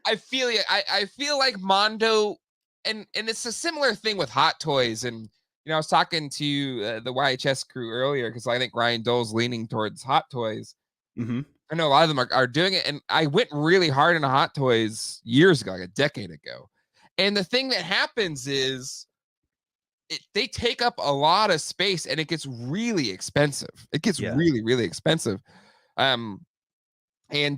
I feel it. I feel like Mondo, and it's a similar thing with Hot Toys. And I was talking to the YHS crew earlier because I think Ryan Dole's leaning towards Hot Toys. I know a lot of them are doing it, and I went really hard into Hot Toys years ago, like a decade ago. And the thing that happens is they take up a lot of space, and it gets really expensive. It gets really, really expensive. And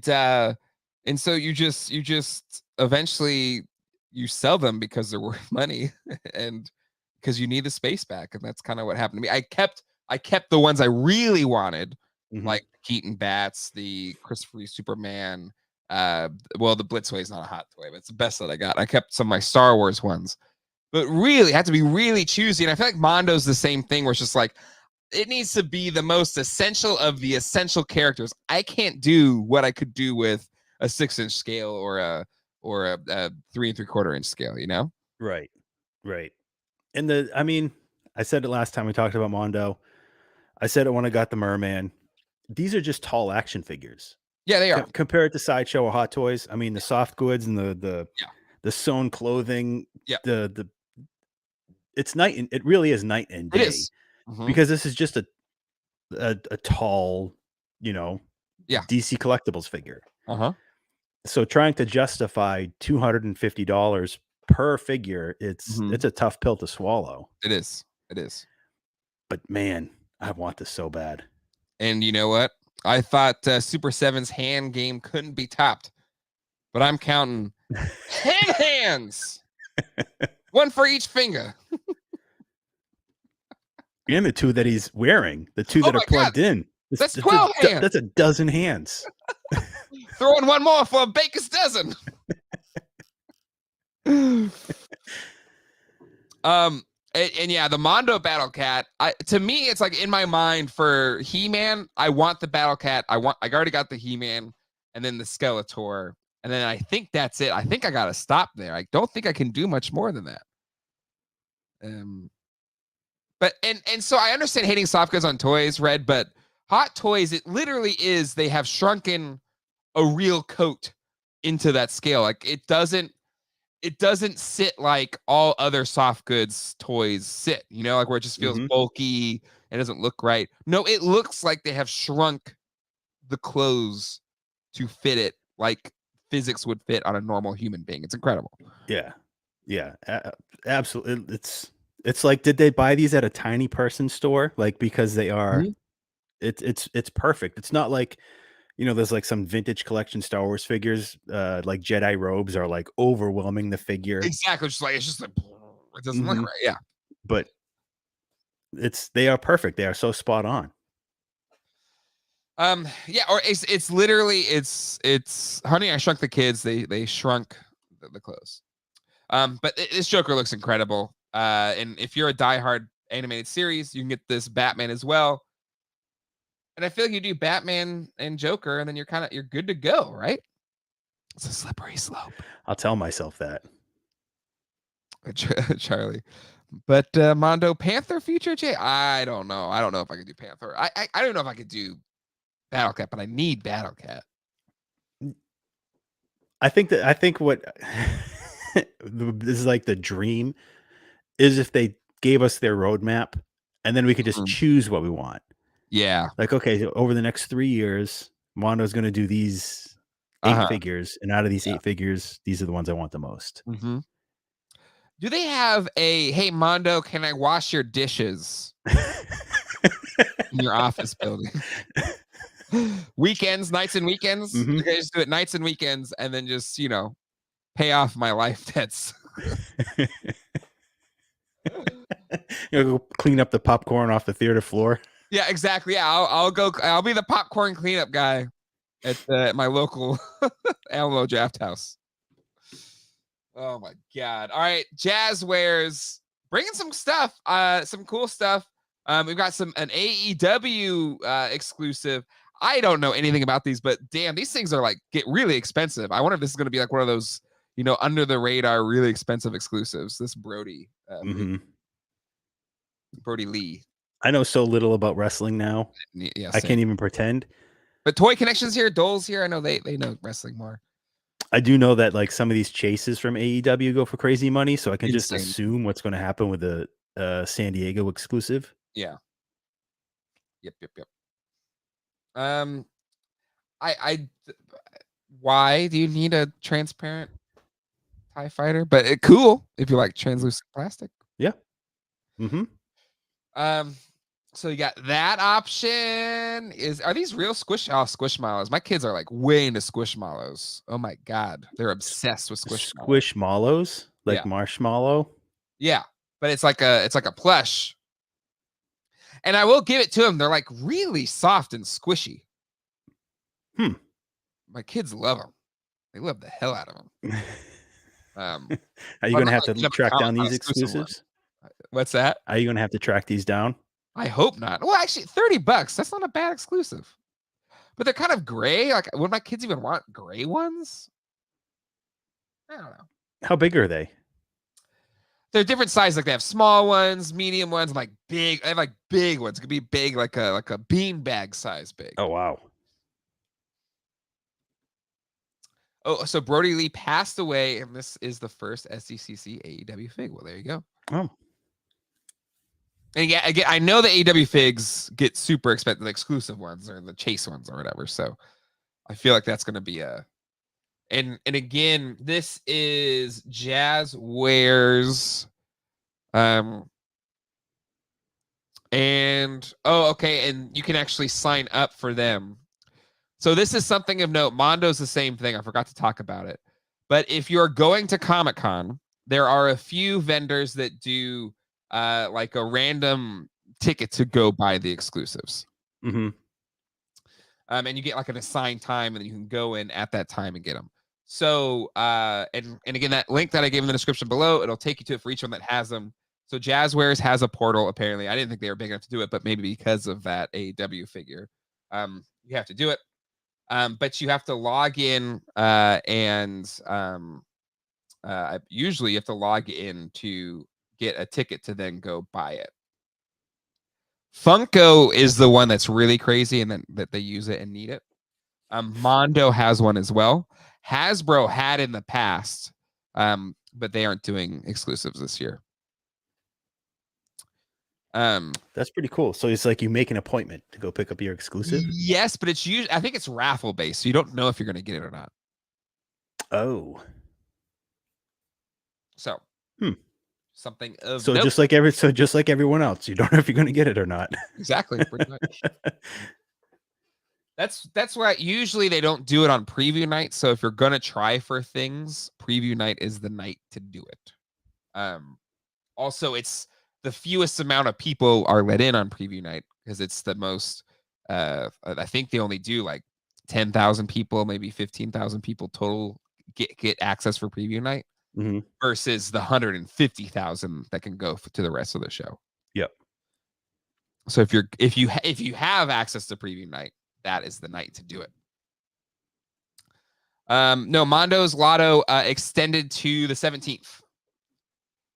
so you just eventually you sell them because they're worth money, and because you need the space back. And that's kind of what happened to me. I kept the ones I really wanted. Like Keaton Bats, the Christopher Reeve Superman. Well, the Blitzway is not a Hot Toy, but it's the best that I got. I kept some of my Star Wars ones, but really had to be really choosy. And I feel like Mondo's the same thing, where it's just like it needs to be the most essential of the essential characters. I can't do what I could do with a 6-inch scale or a 3 3/4 inch scale. Right. And I said it last time we talked about Mondo. I said it when I got the Merman. These are just tall action figures. Yeah, they are. Compared to Sideshow or Hot Toys. I mean, the soft goods and the sewn clothing. Yeah. It really is night and day. It is. Because this is just a tall, DC Collectibles figure. So trying to justify $250 per figure, it's a tough pill to swallow. It is. But man, I want this so bad. And you know what? I thought Super 7's hand game couldn't be topped, but I'm counting 10 hands, one for each finger. And the two that he's wearing, the two that are plugged in. That's 12 hands. That's a dozen hands. Throw in one more for a baker's dozen. And yeah, the Mondo Battle Cat. To me, it's like in my mind for He-Man, I want the Battle Cat. I already got the He-Man, and then the Skeletor, and then I think that's it. I think I gotta stop there. I don't think I can do much more than that. But so I understand hating soft goods on toys, Red, but Hot Toys, it literally is they have shrunken a real coat into that scale. Like it doesn't sit like all other soft goods toys sit, like where it just feels bulky. It doesn't look right. No, it looks like they have shrunk the clothes to fit it like physics would fit on a normal human being. It's incredible. Yeah. Absolutely. It's like, did they buy these at a tiny person store? Like, because they are, it's perfect. It's not like, there's like some vintage collection Star Wars figures, like Jedi robes are like overwhelming the figure. Exactly. It's just like, it doesn't look right. Yeah. But they are perfect. They are so spot on. Yeah, or it's literally it's Honey, I Shrunk the Kids. They shrunk the clothes. But this Joker looks incredible. And if you're a diehard animated series, you can get this Batman as well. And I feel like you do Batman and Joker, and then you're good to go, right? It's a slippery slope. I'll tell myself that. Charlie. But Mondo, Panther future, Jay? I don't know. I don't know if I could do Panther. I don't know if I could do Battle Cat, but I need Battle Cat. I think what this is like the dream is if they gave us their roadmap and then we could just choose what we want. Yeah. Like, okay, over the next 3 years, Mondo's going to do these 8 figures. And out of these 8 figures, these are the ones I want the most. Do they have hey, Mondo, can I wash your dishes in your office building? Nights and weekends. You guys do it nights and weekends, and then just pay off my life debts. Go clean up the popcorn off the theater floor. Yeah, exactly. Yeah, I'll be the popcorn cleanup guy at my local Alamo Draft House. Oh my God! All right, Jazwares bringing some stuff, some cool stuff. We've got an AEW exclusive. I don't know anything about these, but damn, these things are like get really expensive. I wonder if this is going to be like one of those, under the radar, really expensive exclusives. This Brody, Brody Lee. I know so little about wrestling now. Yeah, I can't even pretend. But Toy Connections here, Dole's here. I know they know wrestling more. I do know that like some of these chases from AEW go for crazy money, so I can just assume what's going to happen with the San Diego exclusive. Yeah. Yep. Why do you need a transparent TIE fighter? But cool if you like translucent plastic. Yeah. So you got that option. Are these real Squishmallows? My kids are like way into Squishmallows. Oh my god, they're obsessed with Squishmallows, like marshmallow. Yeah, but it's like a plush. And I will give it to them. They're like really soft and squishy. My kids love them. They love the hell out of them. Are you going to have to track down these exclusives? What's that? Are you going to have to track these down? I hope not. Well, actually, $30. That's not a bad exclusive. But they're kind of gray. Like, would my kids even want gray ones? I don't know. How big are they? They're different sizes. Like they have small ones, medium ones, and like big. They have like big ones. It could be big, like a beanbag size big. Oh wow. Oh, so Brody Lee passed away, and this is the first SDCC AEW fig. Well, there you go. Oh. And yeah, again, I know the AEW figs get super expensive, the exclusive ones or the chase ones or whatever. So I feel like that's going to be and again, this is Jazwares. And okay, and you can actually sign up for them. So this is something of note. Mondo's the same thing. I forgot to talk about it. But if you're going to Comic-Con, there are a few vendors that do like a random ticket to go buy the exclusives. And you get like an assigned time, and then you can go in at that time and get them. So and again, that link that I gave in the description below, it'll take you to it for each one that has them. So Jazwares has a portal. Apparently, I didn't think they were big enough to do it, but maybe because of that AEW figure, you have to do it. But you have to log in, and usually you have to log in to get a ticket to then go buy it. Funko is the one that's really crazy, and then that they use it and need it. Mondo has one as well. Hasbro had in the past, but they aren't doing exclusives this year. That's pretty cool. So it's like you make an appointment to go pick up your exclusive. Yes, but it's usually, I think it's raffle based, so you don't know if you're going to get it or not. Oh, so something of so note. just like everyone else, you don't know if you're going to get it or not. Exactly, pretty much. That's why usually they don't do it on preview night. So if you're going to try for things, preview night is the night to do it. Also, it's the fewest amount of people are let in on preview night because it's the most. I think they only do like 10,000 people, maybe 15,000 people total get access for preview night, versus the 150,000 that can go to the rest of the show. Yep. So if you have access to preview night, that is the night to do it. No, Mondo's Lotto extended to the 17th.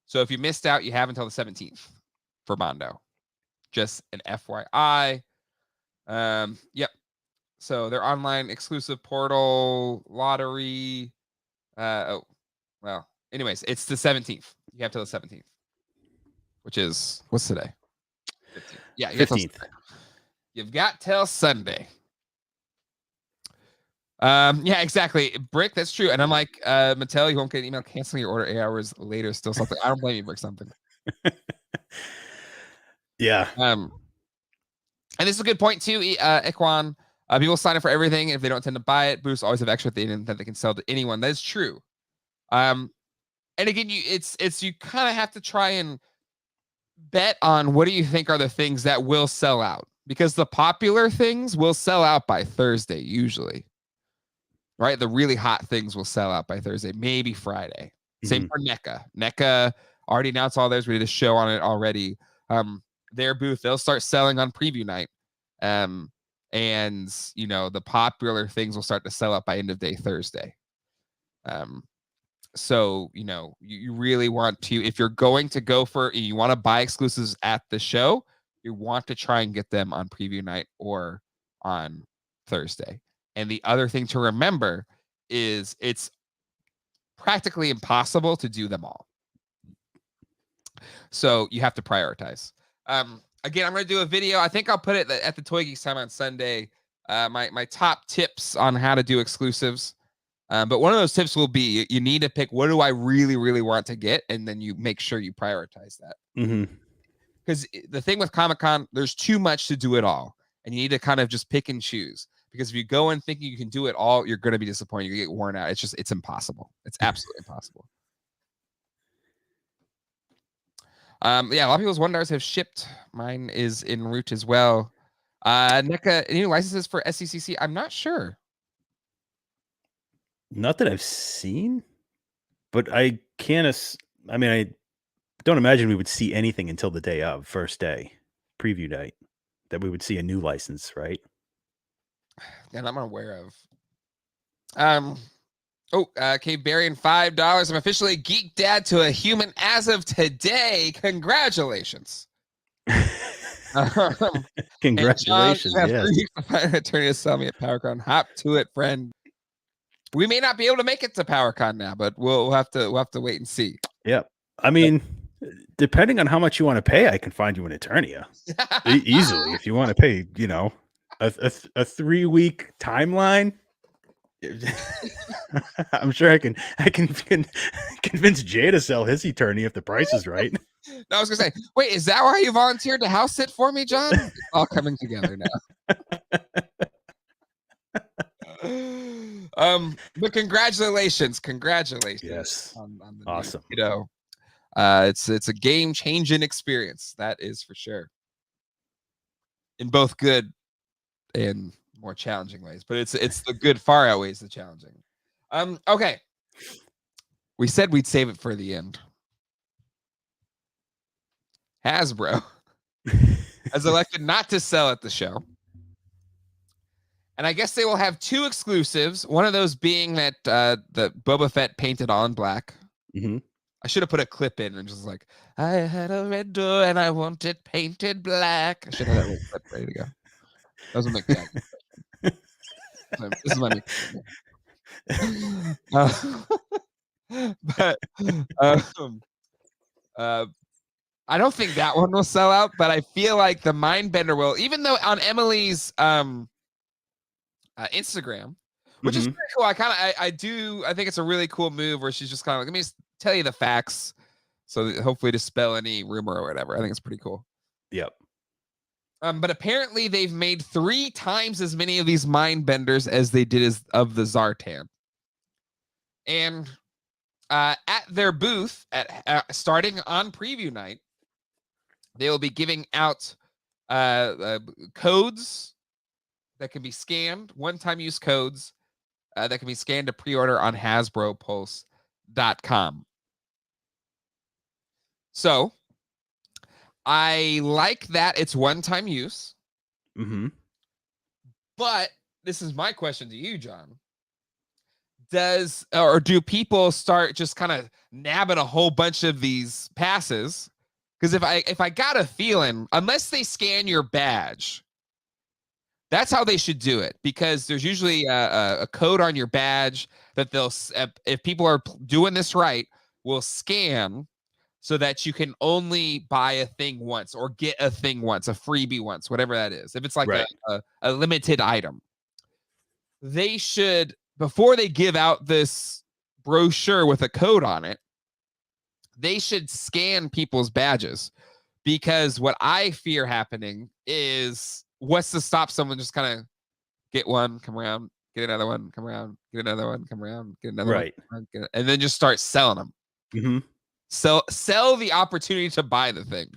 So if you missed out, you have until the 17th for Mondo. Just an FYI. Yep. So their online exclusive portal lottery. Well, anyways, it's the 17th. You have till the 17th, which is what's today? 15th. Yeah, 15th. You've got till Sunday. Yeah, exactly. Brick, that's true. And I'm like, Mattel, you won't get an email canceling your order 8 hours later. Still something. I don't blame you, Brick. Something. Yeah. And this is a good point too, Ikwan. People sign up for everything. If they don't intend to buy it, booths always have extra things that they can sell to anyone. That is true. And again, it's you kind of have to try and bet on what do you think are the things that will sell out, because the popular things will sell out by Thursday usually. Right, the really hot things will sell out by Thursday, maybe Friday. Same for NECA. NECA already announced all theirs. We did a show on it already. Their booth, they'll start selling on preview night. and the popular things will start to sell out by end of day Thursday. So you really want to, if you're going to go for, you want to buy exclusives at the show, you want to try and get them on preview night or on Thursday. And the other thing to remember is it's practically impossible to do them all. So you have to prioritize. Again, I'm going to do a video. I think I'll put it at the Toy Geeks time on Sunday. My top tips on how to do exclusives. But one of those tips will be you need to pick, what do I really, really want to get? And then you make sure you prioritize that. Because the thing with Comic-Con, there's too much to do it all. And you need to kind of just pick and choose. Because if you go in thinking you can do it all, you're going to be disappointed. You get worn out. It's impossible. It's absolutely impossible. Yeah, a lot of people's $1 have shipped. Mine is en route as well. NECA, any licenses for SDCC? I'm not sure. Not that I've seen, but I can't. I mean, I don't imagine we would see anything until the day of, first day, preview night, that we would see a new license, right? And I'm unaware of. Cave Barian, $5. I'm officially Geek Dad to a human as of today. Congratulations. Congratulations. Yes. Attorney to sell me at PowerCon. Hop to it, friend. We may not be able to make it to PowerCon now, but we'll have to wait and see. Yep. I mean, depending on how much you want to pay, I can find you an attorney easily. If you want to pay, a 3-week timeline, I'm sure I can convince Jay to sell his attorney if the price is right. No, I was gonna say, wait, is that why you volunteered to house sit for me, John? It's all coming together now. But congratulations. Yes. On the awesome. It's a game-changing experience. That is for sure. In both good and more challenging ways, but it's the good far outweighs the challenging. Okay. We said we'd save it for the end. Hasbro has elected not to sell at the show. And I guess they will have 2 exclusives. One of those being that the Boba Fett painted on black. I should have put a clip in and just like, I had a red door and I want it painted black. I should have that little clip ready to go. That was a McJack. This is my but I don't think that one will sell out, but I feel like the Mindbender will, even though on Emily's Instagram, which is pretty cool. I think it's a really cool move where she's just kind of like, let me just tell you the facts, so that hopefully dispel any rumor or whatever. I think it's pretty cool. Yep. But apparently they've made 3 times as many of these Mindbenders as they did of the Zartan. And at their booth, starting on preview night, they will be giving out codes that can be scanned, one-time use codes that can be scanned to pre-order on HasbroPulse.com. So I like that it's one-time use. But this is my question to you, John. Do people start just kind of nabbing a whole bunch of these passes? Because if I got a feeling, unless they scan your badge, that's how they should do it. Because there's usually a code on your badge that they'll, if people are doing this right, will scan so that you can only buy a thing once or get a thing once, a freebie once, whatever that is. If it's like a limited item, they should, before they give out this brochure with a code on it, they should scan people's badges. Because what I fear happening is, what's to stop someone just kind of get one, come around, get another one, come around, get another one, come around, get another one, and then just start selling them. Sell the opportunity to buy the thing.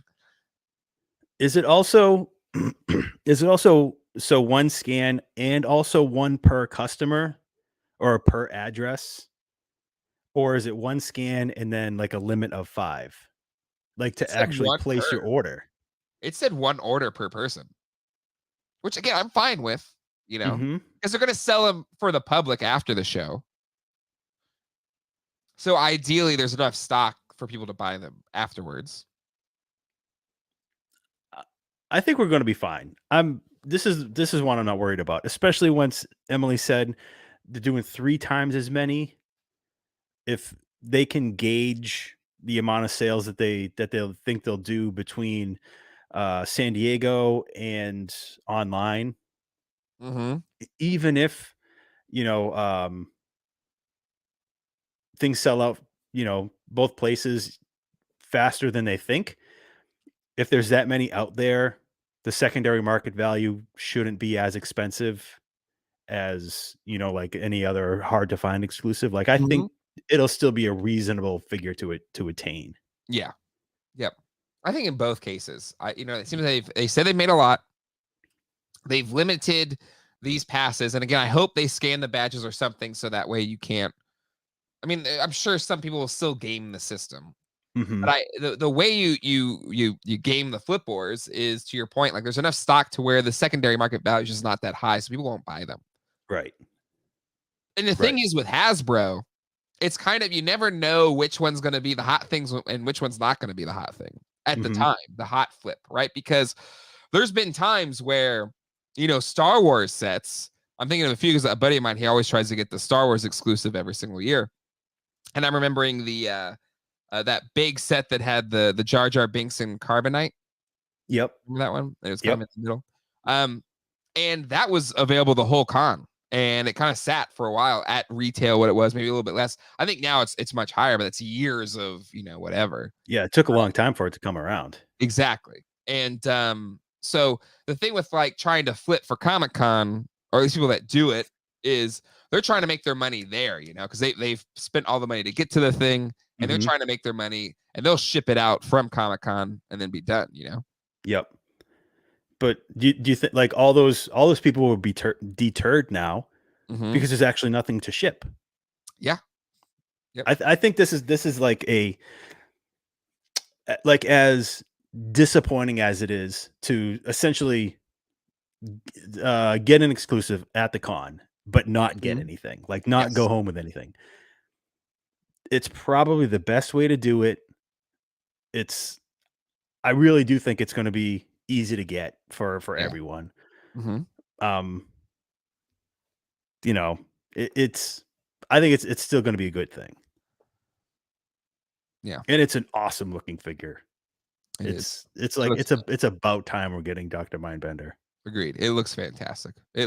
Is it also so one scan and also one per customer or per address? Or is it one scan and then like a limit of 5? Like to actually place your order? It said 1 order per person. which again I'm fine with, you know, Mm-hmm. because they're gonna sell them for the public after the show. So ideally, there's enough stock for people to buy them afterwards. I think we're going to be fine. This is one I'm not worried about, especially once Emily said they're doing 3 times as many. If they can gauge the amount of sales that they'll think they'll do between San Diego and online, Mm-hmm. even if you know things sell out, both places faster than they think. If there's that many out there, the secondary market value shouldn't be as expensive as, like any other hard to find exclusive. Like I Mm-hmm. think it'll still be a reasonable figure to attain. Yeah. Yep. I think in both cases, it seems they said they've made a lot. They've limited these passes, and again, I hope they scan the badges or something so that way you can't. I mean, I'm sure some people will still game the system, Mm-hmm. but the way you game the flip wars is, to your point, like there's enough stock to where the secondary market value is just not that high, so people won't buy them. Right. And the thing is with Hasbro, it's kind of, you never know which one's going to be the hot things and which one's not going to be the hot thing at the time, the hot flip, right? Because there's been times where, Star Wars sets, I'm thinking of a few because a buddy of mine, he always tries to get the Star Wars exclusive every single year. And I'm remembering the that big set that had the Jar Jar Binks and Carbonite. Yep. Remember that one? It was kind of in the middle. And that was available the whole con. And it kind of sat for a while at retail, what it was, maybe a little bit less. I think now it's much higher, but it's years of, whatever. Yeah, it took a long time for it to come around. Exactly. And so the thing with like trying to flip for Comic-Con, or at least people that do it, is they're trying to make their money there, because they've spent all the money to get to the thing, and they're trying to make their money, and they'll ship it out from Comic-Con and then be done, Yep. But do you think like all those people will be deterred now because there's actually nothing to ship? Yeah. Yep. I think this is like as disappointing as it is to essentially get an exclusive at the con, but not get anything, like not go home with anything. It's probably the best way to do it. I really do think it's going to be easy to get for everyone. I think it's still going to be a good thing. Yeah. And it's an awesome looking figure. It's like it's about time we're getting Dr. Mindbender. Agreed. It looks fantastic. Yeah,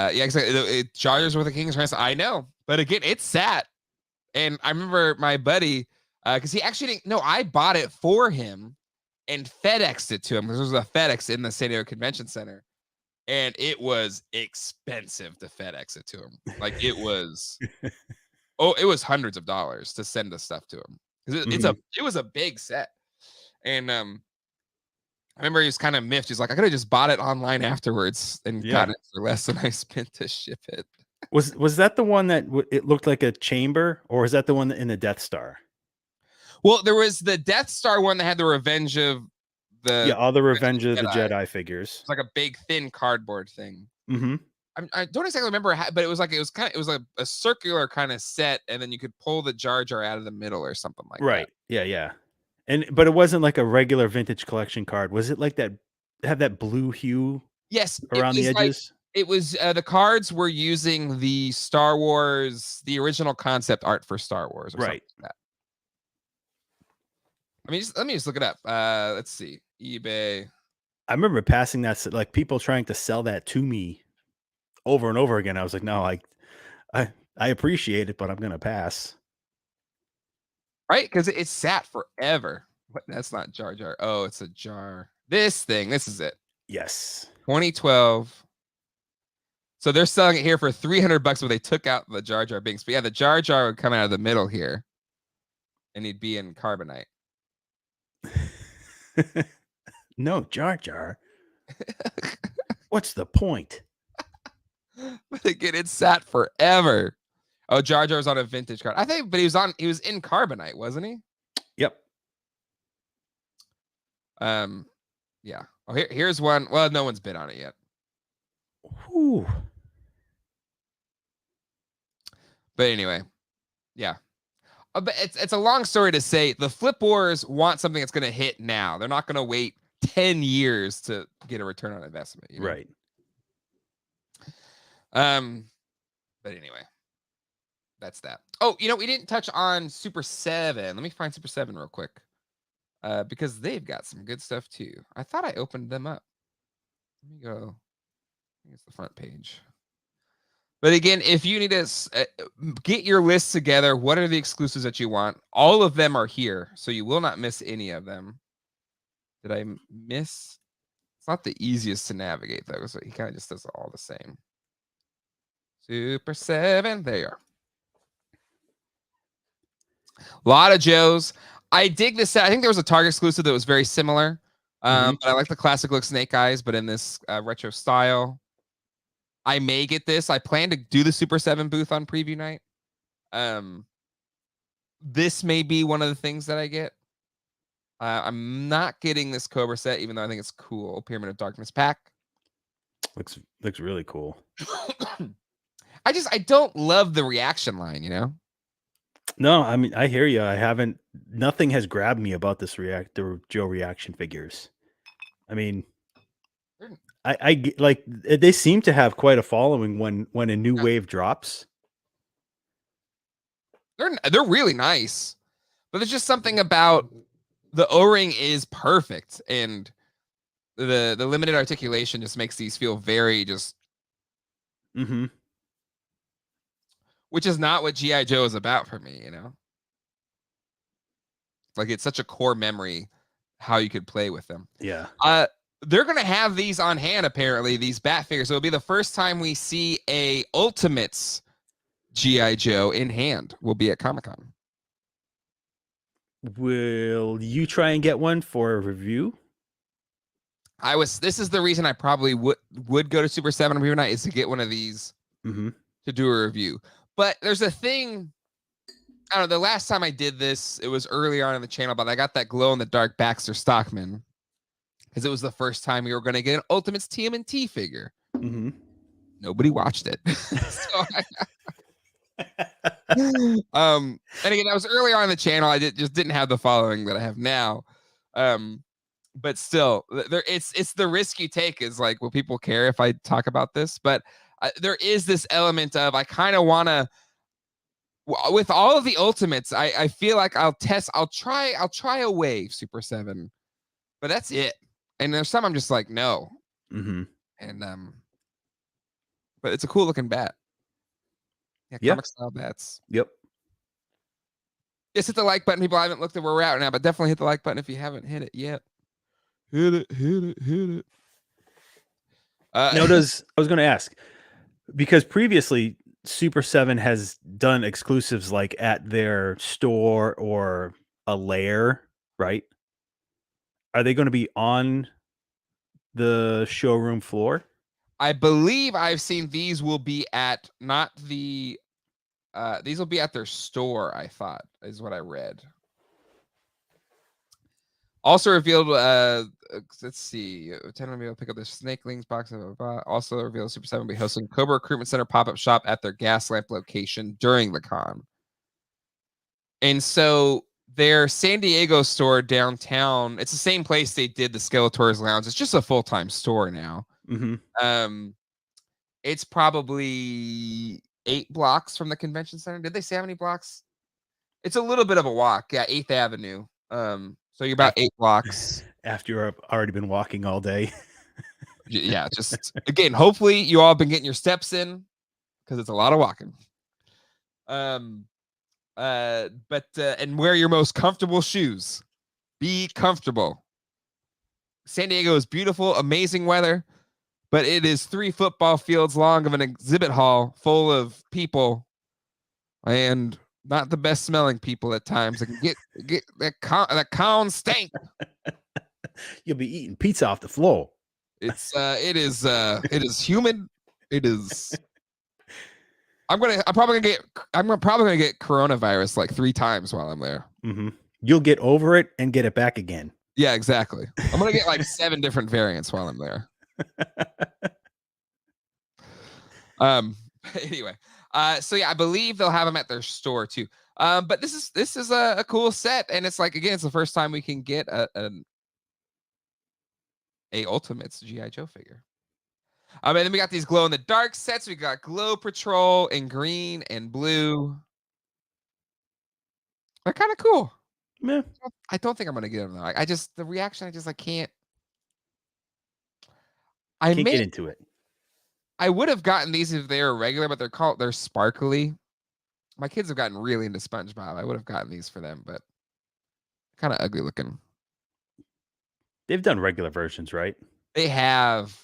exactly. Jar Jar's with the King's Ransom. I know, but again, it's sat. And I remember my buddy, because he actually didn't. No, I bought it for him and FedExed it to him, because there was a FedEx in the San Diego Convention Center, and it was expensive to FedEx it to him. Like it was, it was hundreds of dollars to send the stuff to him, because it was a big set. And I remember he was kind of miffed. He's like, I could have just bought it online afterwards and got it for less than I spent to ship it. Was that the one that it looked like a chamber, or is that the one in the Death Star? Well, there was the Death Star one that had the Revenge of the all the Revenge of the Jedi figures. It's like a big thin cardboard thing. I don't exactly remember, but it was like a circular kind of set, and then you could pull the Jar Jar out of the middle or something like that. Right. Yeah. But it wasn't like a regular vintage collection card. Was it like that? Have that blue hue? Yes, around the edges. It was the cards were using the Star Wars, the original concept art for Star Wars, or something like that. I mean, let me just look it up. Let's see, eBay. I remember passing that, like people trying to sell that to me over and over again. I was like, no, I appreciate it, but I'm gonna pass. Right, because it sat forever. But that's not Jar Jar. Oh, it's a jar. This is it. Yes. 2012. So they're selling it here for $300, but they took out the Jar Jar Binks. But yeah, the Jar Jar would come out of the middle here, and he'd be in Carbonite. No, Jar Jar. What's the point? But again, it sat forever. Oh, Jar Jar was on a vintage card. I think, but he was in Carbonite, wasn't he? Yep. Yeah. Oh, here's one. Well, no one's bid on it yet. Ooh. But anyway, yeah. But it's a long story to say. The Flip Wars want something that's going to hit now. They're not going to wait 10 years to get a return on investment. You know? Right. But anyway, that's that. Oh, we didn't touch on Super 7. Let me find Super 7 real quick. Because they've got some good stuff too. I thought I opened them up. Let me go. I think it's the front page. But again, if you need to get your list together, what are the exclusives that you want? All of them are here, so you will not miss any of them. Did I miss? It's not the easiest to navigate, though, so he kind of just does it all the same. Super 7, there you are. A lot of Joes. I dig this set. I think there was a Target exclusive that was very similar. But I like the classic look Snake Eyes, but in this retro style. I may get this. I plan to do the Super 7 booth on preview night. This may be one of the things that I get. I'm not getting this Cobra set, even though I think it's cool. Pyramid of Darkness pack. Looks really cool. I don't love the reaction line, No, I mean, I hear you. Nothing has grabbed me about the Joe reaction figures. I mean, I like, they seem to have quite a following when a new wave drops. They're really nice, but there's just something about the O-ring is perfect, and the limited articulation just makes these feel very just. Which is not what G.I. Joe is about for me, Like, it's such a core memory how you could play with them. Yeah. They're going to have these on hand, apparently, these Bat figures. So it'll be the first time we see a Ultimates G.I. Joe in hand. Will be at Comic-Con. Will you try and get one for a review? This is the reason I probably would go to Super 7 on preview night, is to get one of these to do a review. But there's a thing, I don't know, the last time I did this, it was earlier on in the channel, but I got that glow-in-the-dark Baxter Stockman. Because it was the first time we were going to get an Ultimates TMNT figure. Nobody watched it. And again, that was earlier on in the channel. I just didn't have the following that I have now. But still, it's the risk you take, is like, will people care if I talk about this? But there is this element of, I kind of want to, with all of the Ultimates, I feel like I'll try a wave Super 7, but that's it. And there's some I'm just like, no. And but it's a cool looking bat. Yeah, comic style bats. Yep. Just hit the like button, people. I haven't looked at where we're at now, but definitely hit the like button if you haven't hit it yet. Hit it. I was going to ask, because previously Super 7 has done exclusives like at their store or a lair, right? Are they going to be on the showroom floor? I believe I've seen these will be at these will be at their store, I thought, is what I read. Also revealed, let's see, 10 will be able to pick up the Snakelings box. Also revealed Super 7 will be hosting Cobra Recruitment Center pop-up shop at their Gaslamp location during the con. And so their San Diego store downtown, it's the same place they did the Skeletor's Lounge. It's just a full-time store now. It's probably 8 blocks from the convention center. Did they say how many blocks? It's a little bit of a walk. Yeah, 8th Avenue. So you're about 8 blocks. After you've already been walking all day. Yeah, just, again, hopefully you all have been getting your steps in, because it's a lot of walking. And wear your most comfortable shoes. Be comfortable. San Diego is beautiful, amazing weather, but it is 3 football fields long of an exhibit hall full of people, and not the best smelling people at times. That can get that con stank. You'll be eating pizza off the floor. It is humid. It is. I'm probably gonna get coronavirus like 3 times while I'm there. You'll get over it and get it back again. Yeah, exactly. I'm gonna get like 7 different variants while I'm there. Anyway, so yeah, I believe they'll have them at their store too. But this is a cool set, and it's like, again, it's the first time we can get a Ultimates GI Joe figure. And then we got these glow in the dark sets. We got Glow Patrol in green and blue. They're kind of cool. Yeah. I don't think I'm gonna get them though. I just, the reaction, I can't. I Can't get into it. I would have gotten these if they were regular, but they're sparkly. My kids have gotten really into SpongeBob. I would have gotten these for them, but kind of ugly looking. They've done regular versions, right? They have,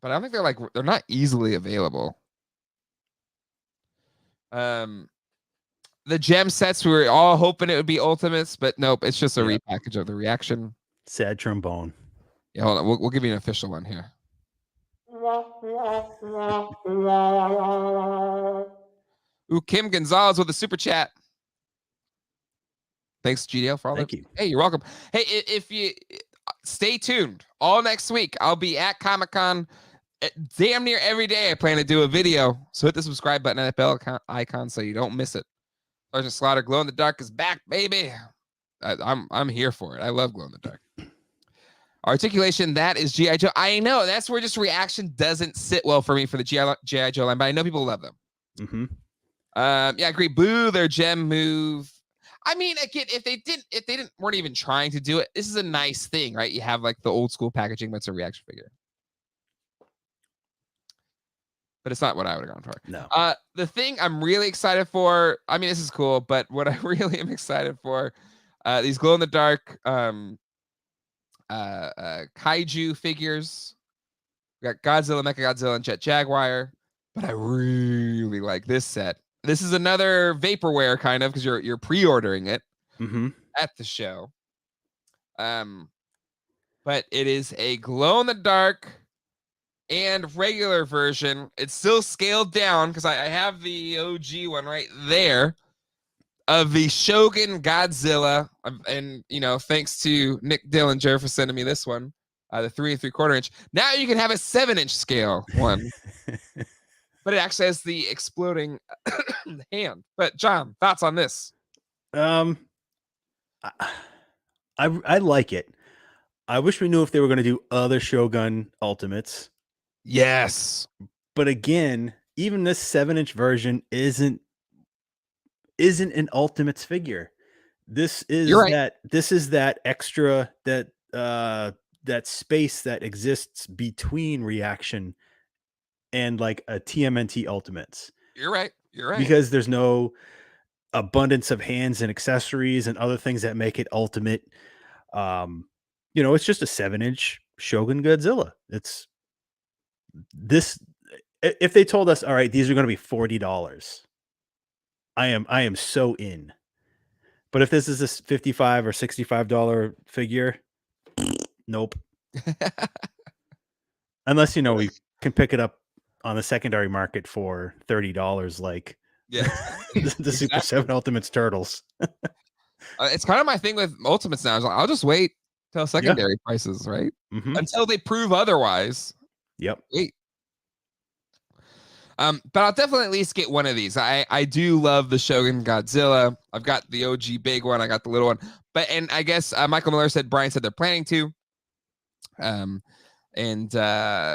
but I don't think they're not easily available. The gem sets, we were all hoping it would be Ultimates, but nope, it's just a repackage of the Reaction. Sad trombone. Yeah, hold on, we'll give you an official one here. Ooh, Kim Gonzalez with a super chat. Thanks, GDL, for all that. Thank you. Hey, you're welcome. Hey, if you stay tuned all next week, I'll be at Comic-Con damn near every day. I plan to do a video, so hit the subscribe button and that bell icon so you don't miss it. Sergeant Slaughter, Glow in the Dark is back, baby. I'm here for it. I love Glow in the Dark. Articulation, that is G.I. Joe. I know, that's where just Reaction doesn't sit well for me for the G.I. Joe line, but I know people love them. Mm-hmm. Yeah, I agree. Boo, their gem move. I mean, again, if they weren't even trying to do it, this is a nice thing, right? You have like the old school packaging, but it's a Reaction figure. But it's not what I would have gone for. No. The thing I'm really excited for, I mean, this is cool, but what I really am excited for, these glow in the dark kaiju figures. We got Godzilla, Mechagodzilla, and Jet Jaguar. But I really like this set. This is another vaporware kind of, because you're pre-ordering it at the show. But it is a glow in the dark and regular version. It's still scaled down because I have the OG one right there of the Shogun Godzilla. And, you know, thanks to Nick Dillinger for sending me this one, the 3 3/4 inch. Now you can have a 7-inch scale one. But it actually has the exploding hand. But John, thoughts on this? I like it. I wish we knew if they were going to do other Shogun Ultimates. Yes. But again, even this 7-inch version isn't an Ultimates figure. This is This is that extra, that space that exists between Reaction and like a TMNT Ultimates. You're right. Because there's no abundance of hands and accessories and other things that make it ultimate. You know, it's just a 7-inch Shogun Godzilla. It's this. If they told us, all right, these are going to be $40, I am so in. But if this is a $55 or $65 figure, nope. Unless, you know, we can pick it up on the secondary market for $30, like the Super 7 Ultimates Turtles. It's kind of my thing with Ultimates now. I'll just wait till secondary prices, right? Until they prove otherwise. Yep. Wait. But I'll definitely at least get one of these. I do love the Shogun Godzilla. I've got the OG big one. I got the little one. And I guess Michael Miller said, Brian said they're planning to.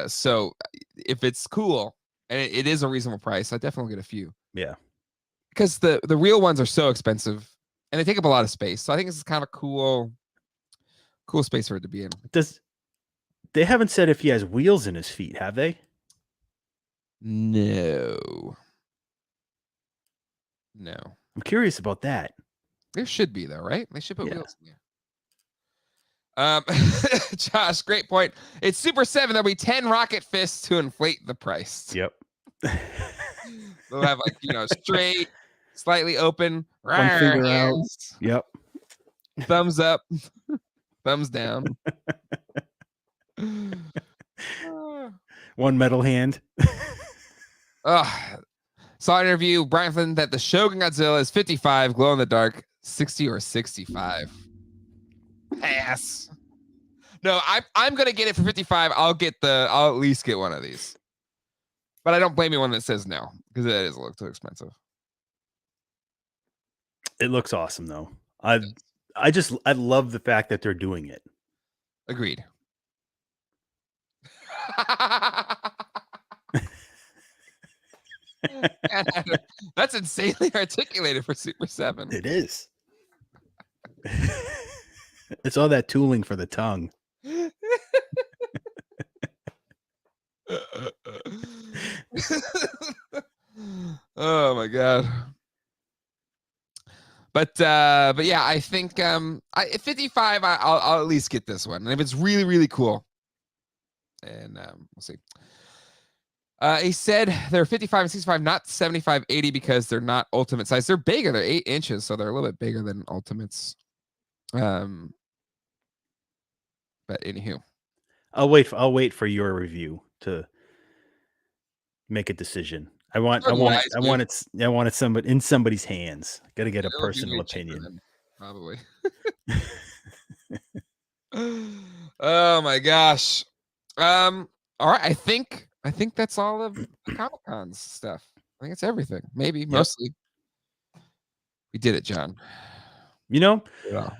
So if it's cool and it is a reasonable price, I definitely get a few. Yeah. Because the real ones are so expensive and they take up a lot of space. So I think this is kind of cool space for it to be in. They haven't said if he has wheels in his feet, have they? No. I'm curious about that. There should be though, right? They should put wheels in there. Josh, great point. It's Super 7. There'll be 10 rocket fists to inflate the price. Yep. They'll have like, you know, straight, slightly open, one finger out. Yep. Thumbs up, thumbs down. One metal hand. Saw an interview, Brian Flynn, that the Shogun Godzilla is 55, glow in the dark, 60 or 65. Pass. No, I'm gonna get it for 55. I'll at least get one of these. But I don't blame you one that says no, because it is a little too expensive. It looks awesome though. I love the fact that they're doing it. Agreed. That's insanely articulated for Super 7. It is. It's all that tooling for the tongue. Oh my god. But yeah, I think at 55 I'll at least get this one. And if it's really, really cool. And we'll see. He said they're 55 and 65, not 75, 80 because they're not ultimate size. They're bigger. They're 8 inches, so they're a little bit bigger than ultimates. But anywho, I'll wait for your review to make a decision. I want it somebody in somebody's hands. Got to get a personal opinion. Probably. Oh my gosh. All right. I think that's all of the Comic-Con's stuff. I think it's everything. Maybe mostly. We did it, John. You know, yeah.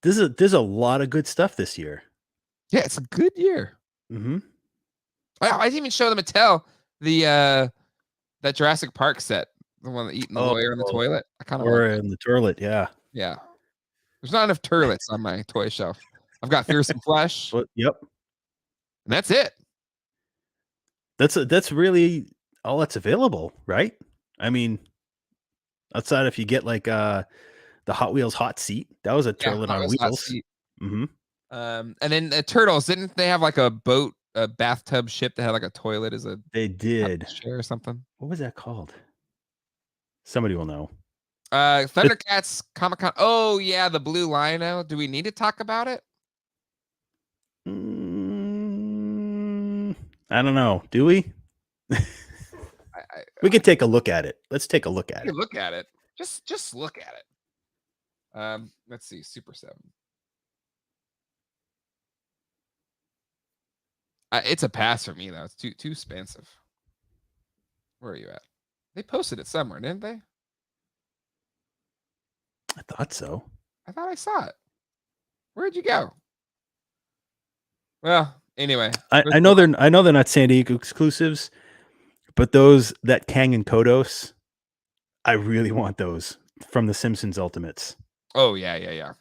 There's a lot of good stuff this year. Yeah, it's a good year. Mm-hmm. I didn't even show the Mattel that Jurassic Park set, the one that eating the lawyer in the toilet. I kind of in the toilet, yeah. Yeah. There's not enough turlets on my toy shelf. I've got Fearsome Flesh. Yep. And that's it. That's really all that's available, right? I mean, outside if you get like the Hot Wheels hot seat, that was a turlet on wheels. Mm-hmm. And then Turtles, didn't they have like a bathtub ship that had like a toilet as a they did chair or something? What was that called? Somebody will know. Thundercats Comic-Con. Oh yeah, the blue lino. Do we need to talk about it? I don't know. Do we? We can take a look at it. Let's take a look at it. Look at it. Just look at it. Let's see. Super 7. It's a pass for me though. It's too expensive. Where are you at? They posted it somewhere, didn't they? I thought so. I thought I saw it. Where'd you go? Well, anyway, I know they're not San Diego exclusives, but those that Kang and Kodos, I really want those from the Simpsons Ultimates. Oh yeah.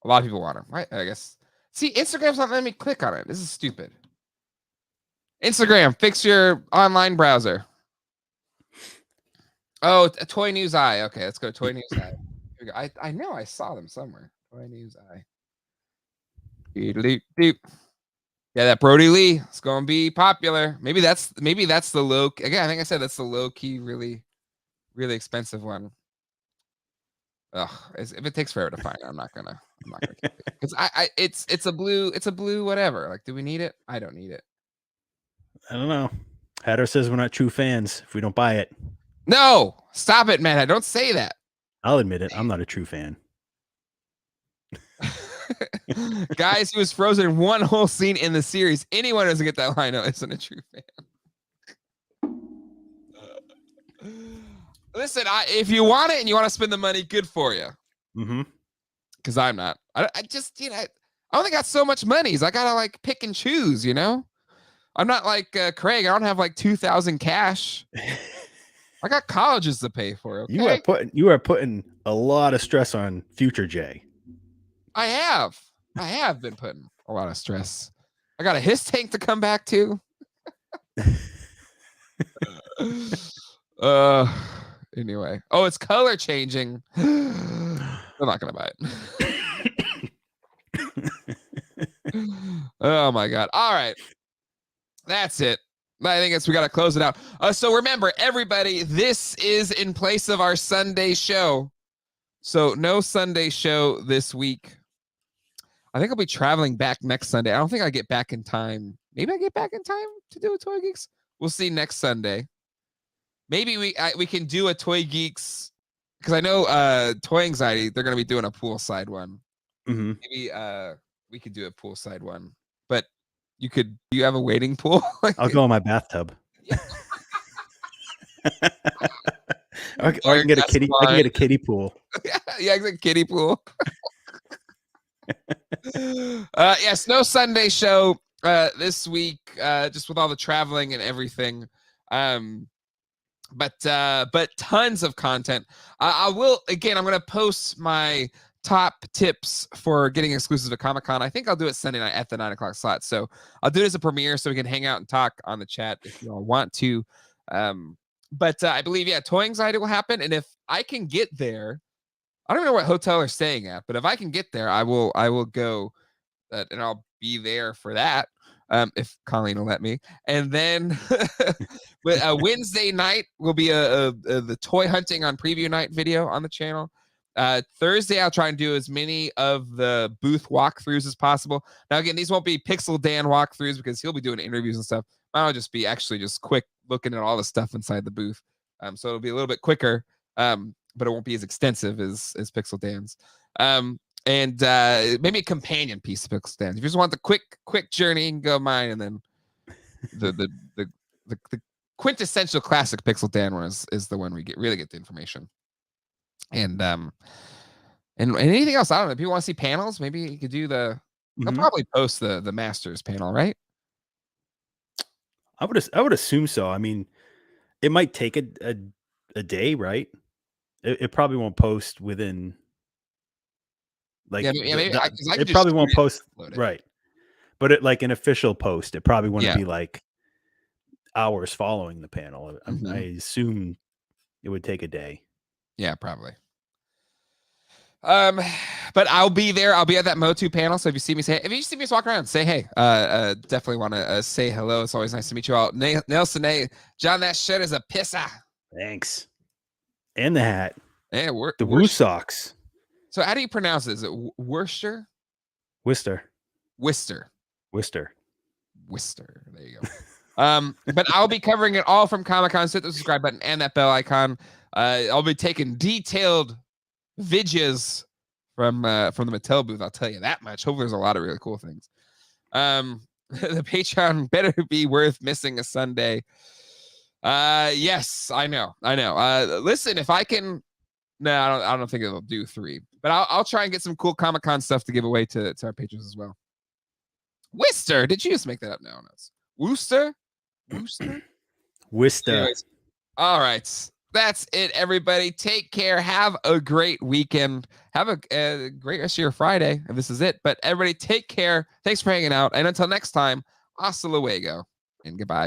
A lot of people want them, right? I guess. See, Instagram's not letting me click on it. This is stupid. Instagram, fix your online browser. Oh, a Toy News Eye. Okay, let's go to Toy News Eye. Here we go. I know I saw them somewhere. Toy News Eye. Yeah, that Brody Lee is going to be popular. Maybe that's the low. Again, I think I said that's the low key, really, really expensive one. Ugh, if it takes forever to find it, I'm not gonna keep it because it's a blue whatever. Like, do we need it? I don't need it. I don't know. Hatter says we're not true fans if we don't buy it. No, stop it, man! I don't say that. I'll admit it. I'm not a true fan. Guys, he was frozen in one whole scene in the series. Anyone who doesn't get that line isn't a true fan. Listen, if you want it and you want to spend the money, good for you. Mm-hmm. Because I'm not. I just, I only got so much money. So I gotta like pick and choose. I'm not like Craig. I don't have like 2,000 cash. I got colleges to pay for. Okay? You are putting a lot of stress on future Jay. I have been putting a lot of stress. I got a his tank to come back to. Anyway. Oh, it's color changing. I'm not gonna buy it. Oh my god. All right. That's it. I think we got to close it out. So remember, everybody, this is in place of our Sunday show. So no Sunday show this week. I think I'll be traveling back next Sunday. I don't think I get back in time. Maybe I get back in time to do a Toy Geeks. We'll see next Sunday. Maybe we can do a Toy Geeks because I know Toy Anxiety, they're going to be doing a poolside one. maybe we could do a poolside one. But do you have a wading pool? I'll go in my bathtub. Or I can get a kiddie. I can get a kiddie pool. Yeah, it's a kiddie pool. No Sunday show this week, just with all the traveling and everything. But tons of content. I'm going to post my top tips for getting exclusive to Comic-Con. I think I'll do it Sunday night at the 9:00 slot. So I'll do it as a premiere so we can hang out and talk on the chat if you all want to. But I believe, Toy Anxiety will happen. And if I can get there, I don't know what hotel they're staying at, but if I can get there, I will go and I'll be there for that. If Colleen will let me. And then Wednesday night will be the toy hunting on preview night video on the channel. Thursday, I'll try and do as many of the booth walkthroughs as possible. Now, again, these won't be Pixel Dan walkthroughs because he'll be doing interviews and stuff. I'll just be just quick looking at all the stuff inside the booth. So it'll be a little bit quicker, but it won't be as extensive as Pixel Dan's. And maybe a companion piece of Pixel Dan's. If you just want the quick journey, you can go mine, and then the quintessential classic Pixel Dan one is the one we really get the information. And anything else, I don't know. If you want to see panels, maybe you could do they'll probably post the Masters panel, right? I would assume so. I mean, it might take a day, right? It probably won't post within it probably won't post right. But it like an official post, it probably wouldn't be like hours following the panel. I assume it would take a day. Yeah, probably. But I'll be there. I'll be at that MOTU panel. So if you see me walk around, say hey. Definitely want to say hello. It's always nice to meet you all. Nelson, John, that shirt is a pisser. Thanks. And the hat. Yeah, the Woo socks. So how do you pronounce it? Is it Worcester? Worcester. There you go. But I'll be covering it all from Comic-Con. So hit the subscribe button and that bell icon. I'll be taking detailed videos from the Mattel booth. I'll tell you that much. Hopefully there's a lot of really cool things. The Patreon better be worth missing a Sunday. Yes, I know. Listen, if I can, no, I don't think it'll do 3, but I'll try and get some cool Comic-Con stuff to give away to our patrons as well. Worcester, did you just make that up? No, it's Worcester. Anyways, all right. That's it, everybody. Take care. Have a great weekend. Have a great rest of your Friday. And this is it. But everybody, take care. Thanks for hanging out. And until next time, hasta luego and goodbye.